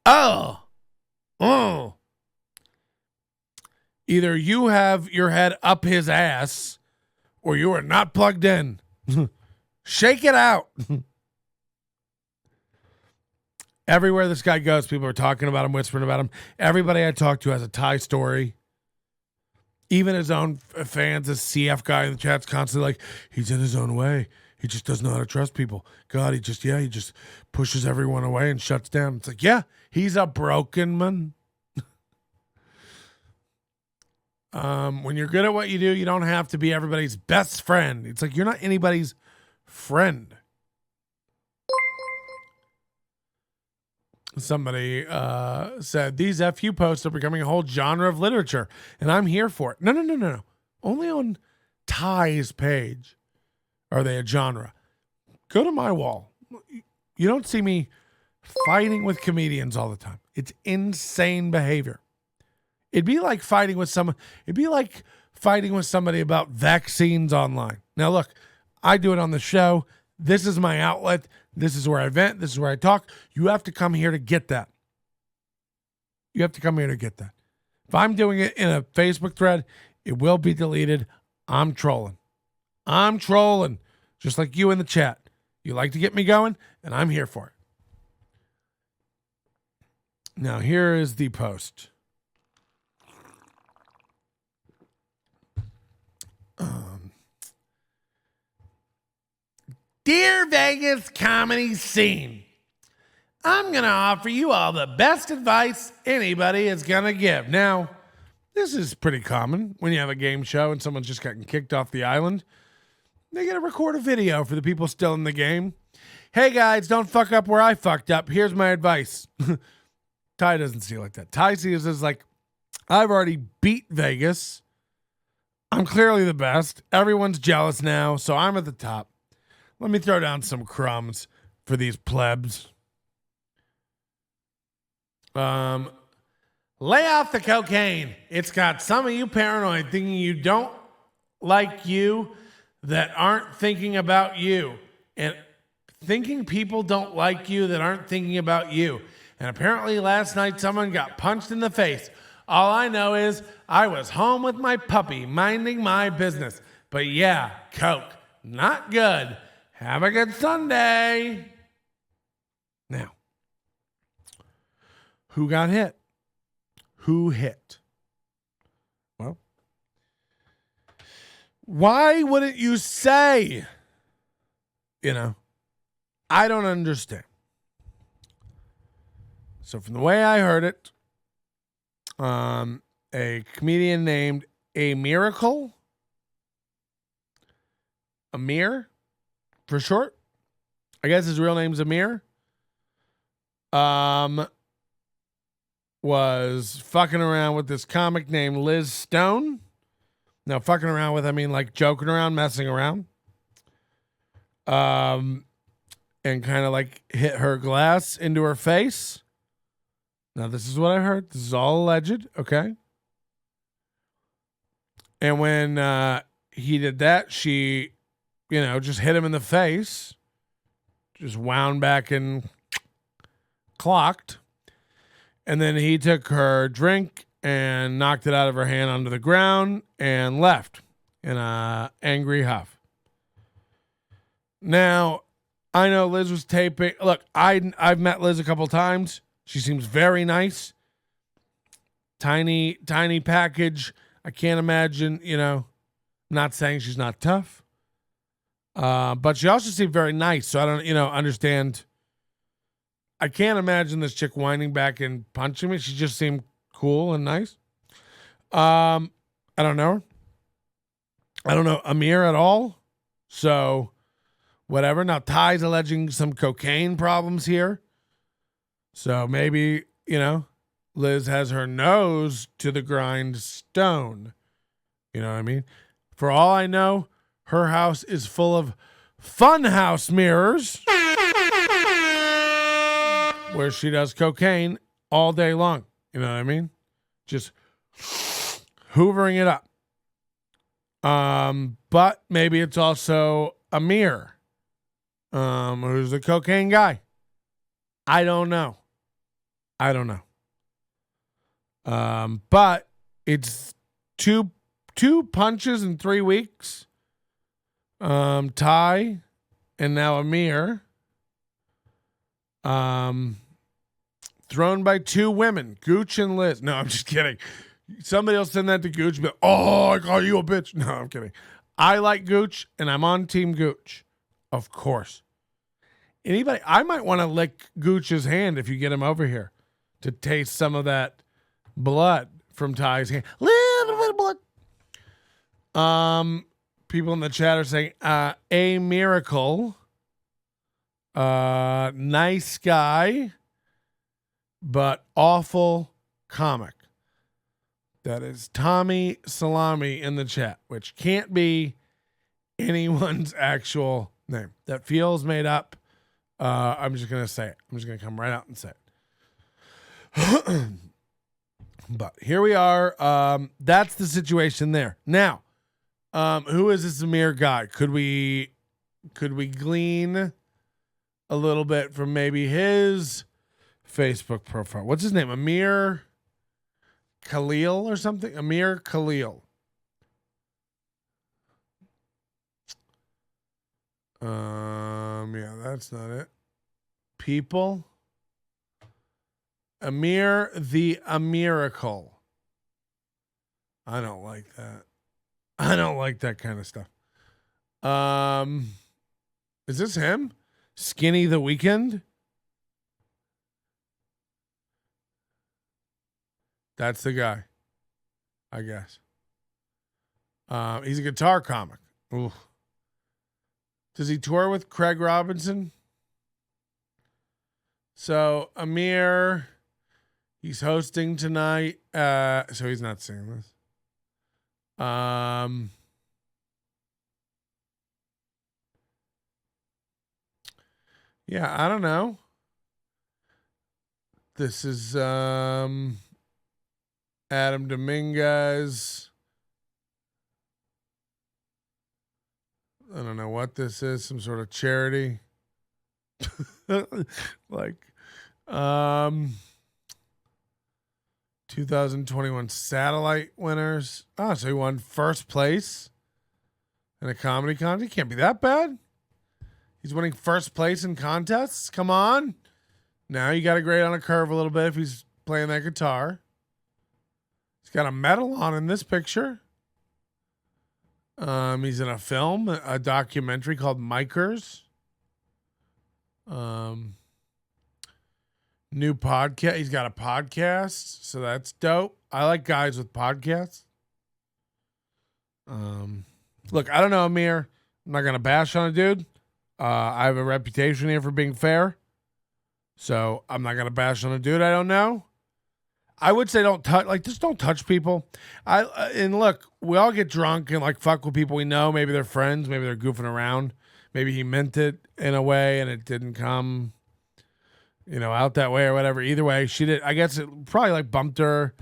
oh. Either you have your head up his ass or you are not plugged in. Shake it out. Everywhere this guy goes, people are talking about him, whispering about him. Everybody I talk to has a Thai story. Even his own fans, this CF guy in the chat's constantly like, he's in his own way. He just doesn't know how to trust people. God, he just pushes everyone away and shuts down. It's like, yeah, he's a broken man. When you're good at what you do, you don't have to be everybody's best friend. It's like, you're not anybody's friend. Somebody said, these FU posts are becoming a whole genre of literature, and I'm here for it. No. Only on Ty's page are they a genre. Go to my wall. You don't see me fighting with comedians all the time. It's insane behavior. It'd be like fighting with someone. It'd be like fighting with somebody about vaccines online. Now, look, I do it on the show. This is my outlet. This is where I vent. This is where I talk. You have to come here to get that. You have to come here to get that. If I'm doing it in a Facebook thread, it will be deleted. I'm trolling. Just like you in the chat. You like to get me going, and I'm here for it. Now, here is the post. Dear Vegas comedy scene, I'm going to offer you all the best advice anybody is going to give. Now, this is pretty common when you have a game show and someone's just gotten kicked off the island. They got to record a video for the people still in the game. Hey guys, don't fuck up where I fucked up. Here's my advice. Ty doesn't see it like that. Ty sees it as like, I've already beat Vegas. I'm clearly the best. Everyone's jealous now, so I'm at the top. Let me throw down some crumbs for these plebs. Lay off the cocaine. It's got some of you paranoid thinking you don't like you that aren't thinking about you. And thinking people don't like you that aren't thinking about you. And apparently last night someone got punched in the face. All I know is I was home with my puppy minding my business. But yeah, coke, not good. Have a good Sunday. Now, who got hit? Who hit? Well, why wouldn't you say? You know, I don't understand. So from the way I heard it, a comedian named A Miracle, Amir, for short, I guess his real name's Amir, was fucking around with this comic named Liz Stone. Now, fucking around with, I mean like joking around, messing around. And kind of like hit her glass into her face. Now, this is what I heard. This is all alleged, okay? And when he did that, she, just hit him in the face. Just wound back and clocked. And then he took her drink and knocked it out of her hand onto the ground and left in an angry huff. Now, I know Liz was taping. Look, I've met Liz a couple times. She seems very nice. Tiny package. I can't imagine, Not saying she's not tough. But she also seemed very nice. So I don't, understand. I can't imagine this chick whining back and punching me. She just seemed cool and nice. I don't know her. I don't know Amir at all. So whatever. Now Ty's alleging some cocaine problems here. So maybe, Liz has her nose to the grindstone. You know what I mean? For all I know, her house is full of funhouse mirrors where she does cocaine all day long. You know what I mean? Just hoovering it up. But maybe it's also Amir, who's the cocaine guy. I don't know. But it's two punches in 3 weeks. Ty and now Amir. Thrown by 2 women, Gooch and Liz. No, I'm just kidding. Somebody else send that to Gooch, but I call you a bitch. No, I'm kidding. I like Gooch, and I'm on Team Gooch, of course. Anybody, I might want to lick Gooch's hand if you get him over here to taste some of that blood from Ty's hand. Little bit of blood. People in the chat are saying, a miracle. Nice guy, but awful comic. That is Tommy Salami in the chat, which can't be anyone's actual name. That feels made up. I'm just going to say it. I'm just going to come right out and say it. But here we are. That's the situation there. Now, who is this Amir guy? Could we glean a little bit from maybe his Facebook profile? What's his name? Amir Khalil or something? Amir Khalil. Yeah, that's not it. People. Amir the Amiracle. I don't like that. I don't like that kind of stuff. Is this him? Skinny the Weekend? That's the guy, I guess. He's a guitar comic. Ooh. Does he tour with Craig Robinson? So Amir, he's hosting tonight. So he's not singing this. Yeah, I don't know. This is Adam Dominguez. I don't know what this is. Some sort of charity. Like 2021 satellite winners. Oh, so he won first place in a comedy contest. Can't be that bad. He's winning first place in contests. Come on. Now you got to grade on a curve a little bit if he's playing that guitar. He's got a medal on in this picture. He's in a film, a documentary called Micers. New podcast. He's got a podcast, so that's dope. I like guys with podcasts. Look, I don't know, Amir. I'm not gonna bash on a dude. I have a reputation here for being fair, so I'm not gonna bash on a dude I don't know. I would say don't touch, just don't touch people. And look, we all get drunk and fuck with people we know. Maybe they're friends. Maybe they're goofing around. Maybe he meant it in a way and it didn't come, out that way or whatever. Either way, she did. I guess it probably bumped her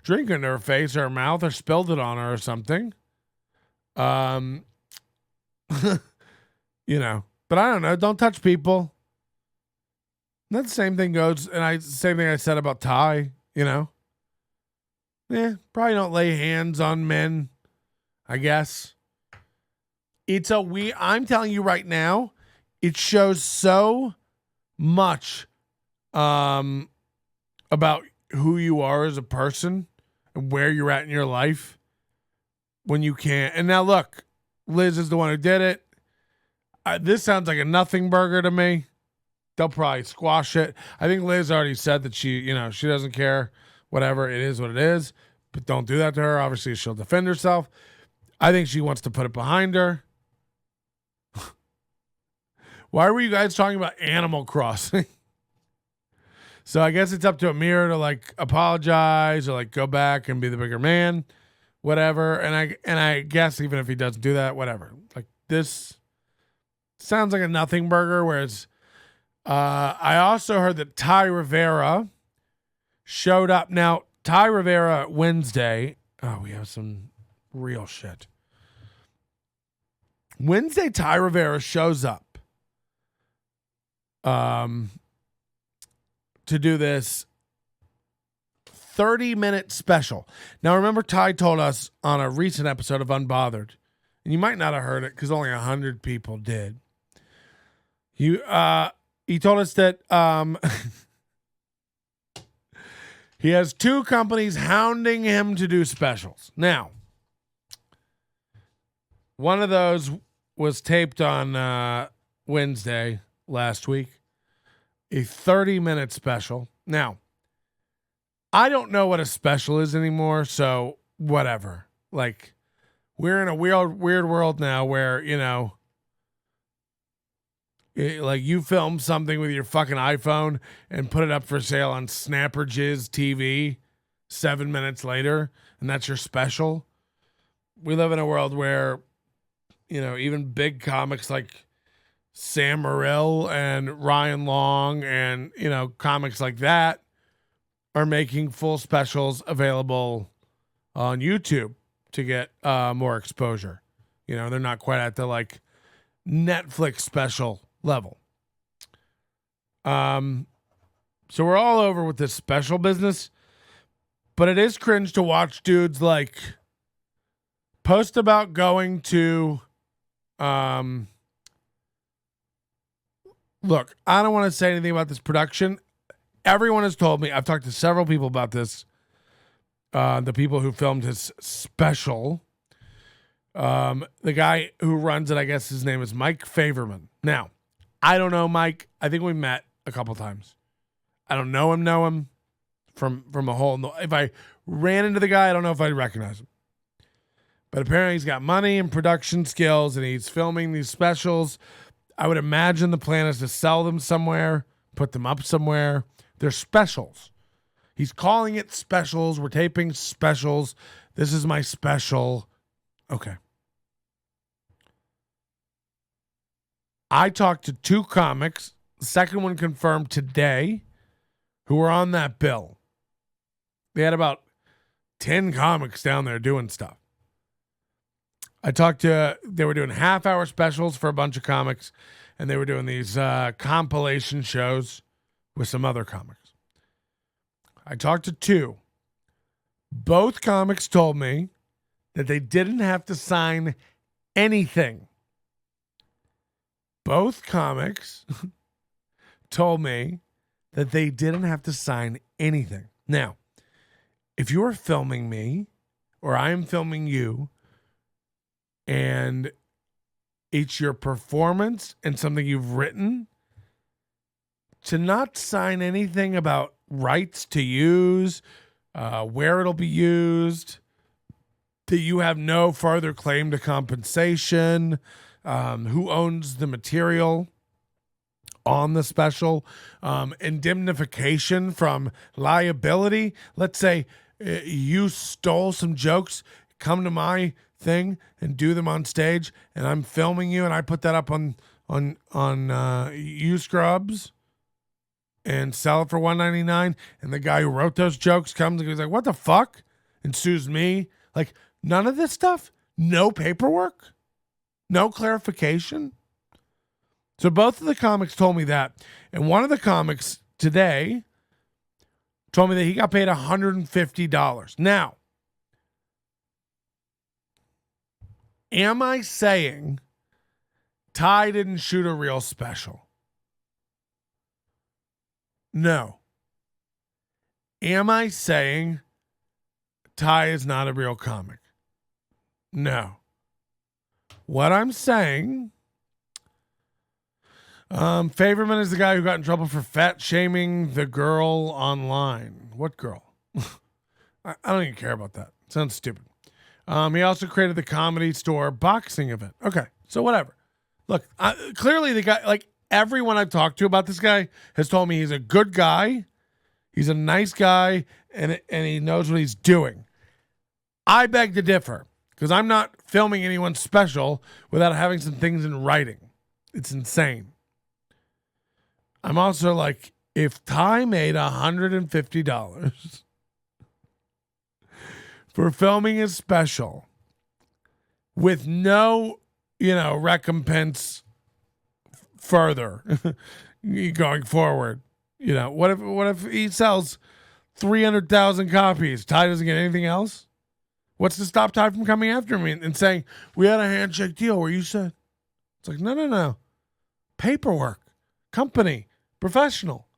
drink into her face or her mouth or spilled it on her or something. But I don't know. Don't touch people. And that same thing goes, and same thing I said about Ty. Probably don't lay hands on men, I guess. I'm telling you right now, it shows so much about who you are as a person and where you're at in your life when you can't. And now look, Liz is the one who did it. This sounds like a nothing burger to me. They'll probably squash it. I think Liz already said that she doesn't care. Whatever, it is what it is. But don't do that to her. Obviously, she'll defend herself. I think she wants to put it behind her. Why were you guys talking about Animal Crossing? So I guess it's up to Amir to like apologize or like go back and be the bigger man, whatever. And I guess even if he doesn't do that, whatever. Like this sounds like a nothing burger. Whereas I also heard that Thai Rivera showed up. Now Thai Rivera Wednesday. Oh, we have some real shit. Wednesday, Thai Rivera shows up. To do this 30-minute special. Now, remember, Ty told us on a recent episode of Unbothered, and you might not have heard it because only 100 people did. He told us that he has two companies hounding him to do specials. Now, one of those was taped on Wednesday last week. A 30-minute special. Now, I don't know what a special is anymore, so whatever. Like, we're in a weird world now where, like you film something with your fucking iPhone and put it up for sale on Snapper Jizz TV 7 minutes later, and that's your special. We live in a world where, even big comics like Sam Morril and Ryan Long and, comics like that are making full specials available on YouTube to get more exposure. They're not quite at the like Netflix special level. So we're all over with this special business, but it is cringe to watch dudes like post about going to, look, I don't want to say anything about this production. Everyone has told me, I've talked to several people about this, the people who filmed his special. The guy who runs it, I guess his name is Mike Favorman. Now, I don't know Mike. I think we met a couple times. I don't know him from a whole. If I ran into the guy, I don't know if I'd recognize him. But apparently he's got money and production skills, and he's filming these specials. I would imagine the plan is to sell them somewhere, put them up somewhere. They're specials. He's calling it specials. We're taping specials. This is my special. Okay. I talked to two comics, the second one confirmed today, who were on that bill. They had about 10 comics down there doing stuff. They were doing half-hour specials for a bunch of comics, and they were doing these compilation shows with some other comics. I talked to two. Both comics told me that they didn't have to sign anything. Both comics told me that they didn't have to sign anything. Now, if you are filming me or I am filming you, and it's your performance and something you've written, to not sign anything about rights to use, where it'll be used, that you have no further claim to compensation, who owns the material on the special, indemnification from liability. Let's say you stole some jokes, come to my thing and do them on stage, and I'm filming you, and I put that up on U-Scrubs and sell it for $1.99, and the guy who wrote those jokes comes and goes like, "What the fuck?" and sues me. Like, none of this stuff, no paperwork, no clarification. So both of the comics told me that, and one of the comics today told me that he got paid $150. Now, am I saying Ty didn't shoot a real special? No. Am I saying Ty is not a real comic? No. What I'm saying, Favorman is the guy who got in trouble for fat shaming the girl online. What girl? I don't even care about that. Sounds stupid. He also created the Comedy Store boxing event. Okay, so whatever. Look, clearly the guy, like everyone I've talked to about this guy has told me he's a good guy. He's a nice guy, and he knows what he's doing. I beg to differ, because I'm not filming anyone special without having some things in writing. It's insane. I'm also like, if Ty made $150 for filming his special with no, recompense further going forward, what if he sells 300,000 copies? Ty doesn't get anything else? What's to stop Ty from coming after me and saying, we had a handshake deal where you said, it's like, no. Paperwork, company, professional.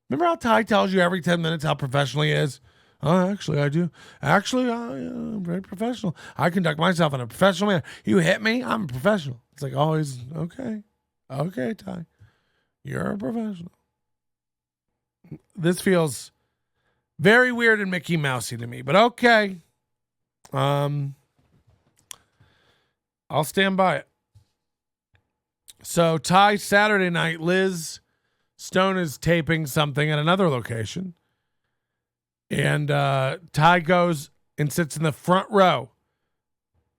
Remember how Ty tells you every 10 minutes how professional he is? Oh, actually, I do. Actually, I'm very professional. I conduct myself in a professional manner. You hit me, I'm a professional. It's like always, okay. Okay, Ty. You're a professional. This feels very weird and Mickey Mousey to me, but okay. I'll stand by it. So Ty, Saturday night, Liz Stone is taping something at another location. And Ty goes and sits in the front row.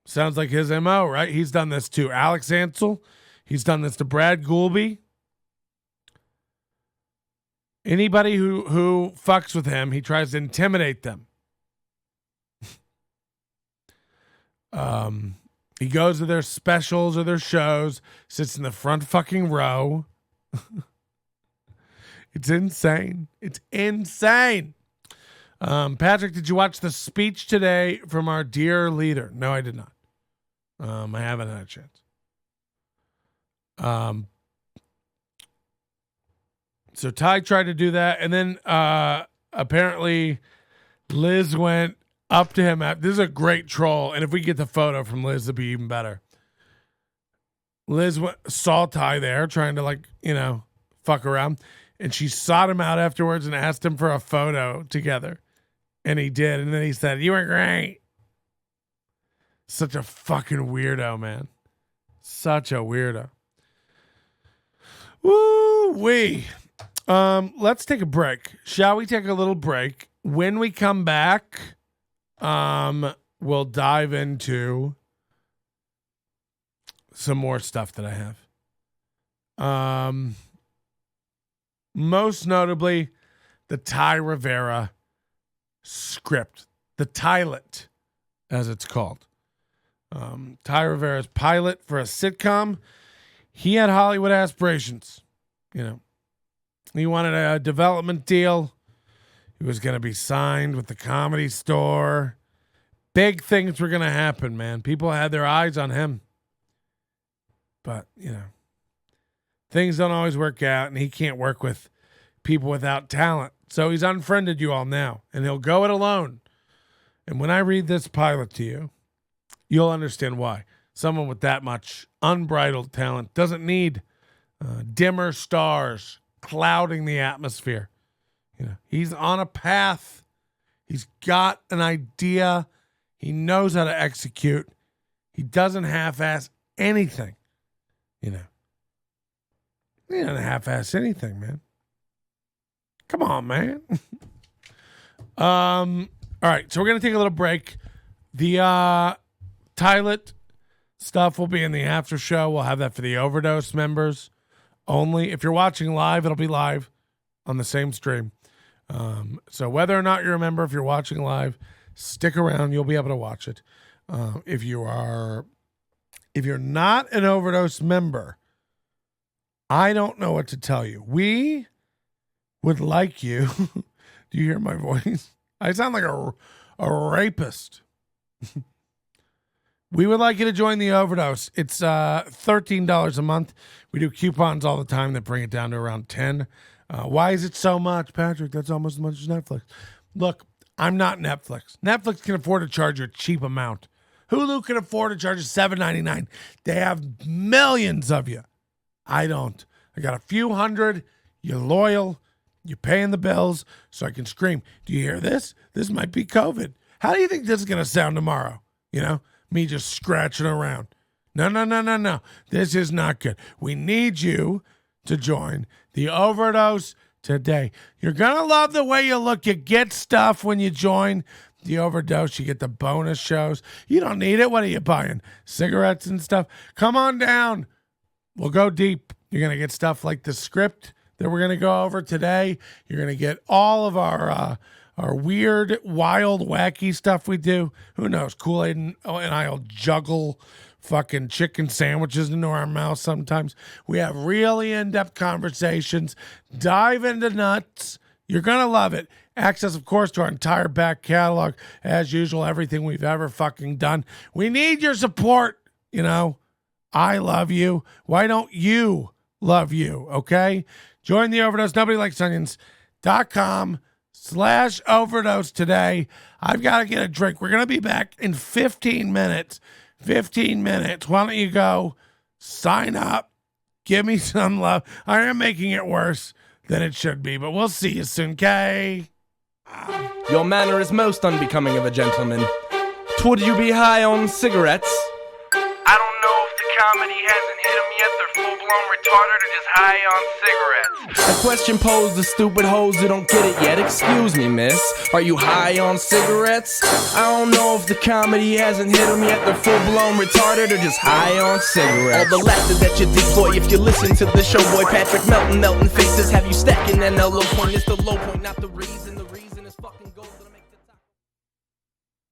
Sounds like his MO, right? He's done this to Alex Ansel. He's done this to Brad Goulby. Anybody who fucks with him, he tries to intimidate them. He goes to their specials or their shows, sits in the front fucking row. It's insane. It's insane. Patrick, did you watch the speech today from our dear leader? No, I did not. I haven't had a chance. So Ty tried to do that, and then apparently Liz went up to him. This is a great troll, and if we get the photo from Liz, it'd be even better. Liz saw Ty there trying to fuck around, and she sought him out afterwards and asked him for a photo together. And he did. And then he said, "You were great." Such a fucking weirdo, man. Such a weirdo. Woo-wee. Let's take a break. Shall we take a little break? When we come back, we'll dive into some more stuff that I have. Most notably, the Thai Rivera script, the Tylet, as it's called. Thai Rivera's pilot for a sitcom. He had Hollywood aspirations. He wanted a development deal. He was going to be signed with the Comedy Store. Big things were going to happen, man. People had their eyes on him. But, things don't always work out, and he can't work with people without talent. So he's unfriended you all now, and he'll go it alone. And when I read this pilot to you, you'll understand why. Someone with that much unbridled talent doesn't need dimmer stars clouding the atmosphere. He's on a path. He's got an idea. He knows how to execute. He doesn't half-ass anything. He doesn't half-ass anything, man. Come on, man. All right, so we're going to take a little break. The Tylet stuff will be in the after show. We'll have that for the Overdose members only. If you're watching live, it'll be live on the same stream. So whether or not you're a member, if you're watching live, stick around. You'll be able to watch it. If you're not an Overdose member, I don't know what to tell you. We would like you. Do you hear my voice? I sound like a rapist. We would like you to join the Overdose. It's $13 a month. We do coupons all the time that bring it down to around 10. Why is it so much, Patrick? That's almost as much as Netflix. Look, I'm not Netflix. Netflix can afford to charge you a cheap amount. Hulu can afford to charge $7.99. They have millions of you. I don't. I got a few hundred. You're loyal. You're paying the bills so I can scream. Do you hear this? This might be COVID. How do you think this is going to sound tomorrow? You know, me just scratching around. No. This is not good. We need you to join the Overdose today. You're going to love the way you look. You get stuff when you join the Overdose. You get the bonus shows. You don't need it. What are you buying? Cigarettes and stuff? Come on down. We'll go deep. You're going to get stuff like the script that we're going to go over today. You're going to get all of our weird, wild, wacky stuff we do. Who knows? Kool-Aid and I'll juggle fucking chicken sandwiches into our mouth sometimes. We have really in-depth conversations. Dive into nuts. You're going to love it. Access, of course, to our entire back catalog. As usual, everything we've ever fucking done. We need your support, you know. I love you. Why don't you love you, okay? Join the Overdose. NobodyLikesOnions.com/overdose today. I've got to get a drink. We're going to be back in 15 minutes. 15 minutes. Why don't you go sign up? Give me some love. I am making it worse than it should be, but we'll see you soon, okay? Your manner is most unbecoming of a gentleman. Would you be high on cigarettes? I don't know if the comedy hasn't hit them yet. They're full-blown retarded or just high on cigarettes. A question posed to stupid hoes who don't get it yet. Excuse me, miss. Are you high on cigarettes? I don't know if the comedy hasn't hit them yet. They're full-blown retarded or just high on cigarettes. All the laughter that you deploy if you listen to the show, boy. Patrick Melton faces have you stacking NLO point. It's the low point, not the reason.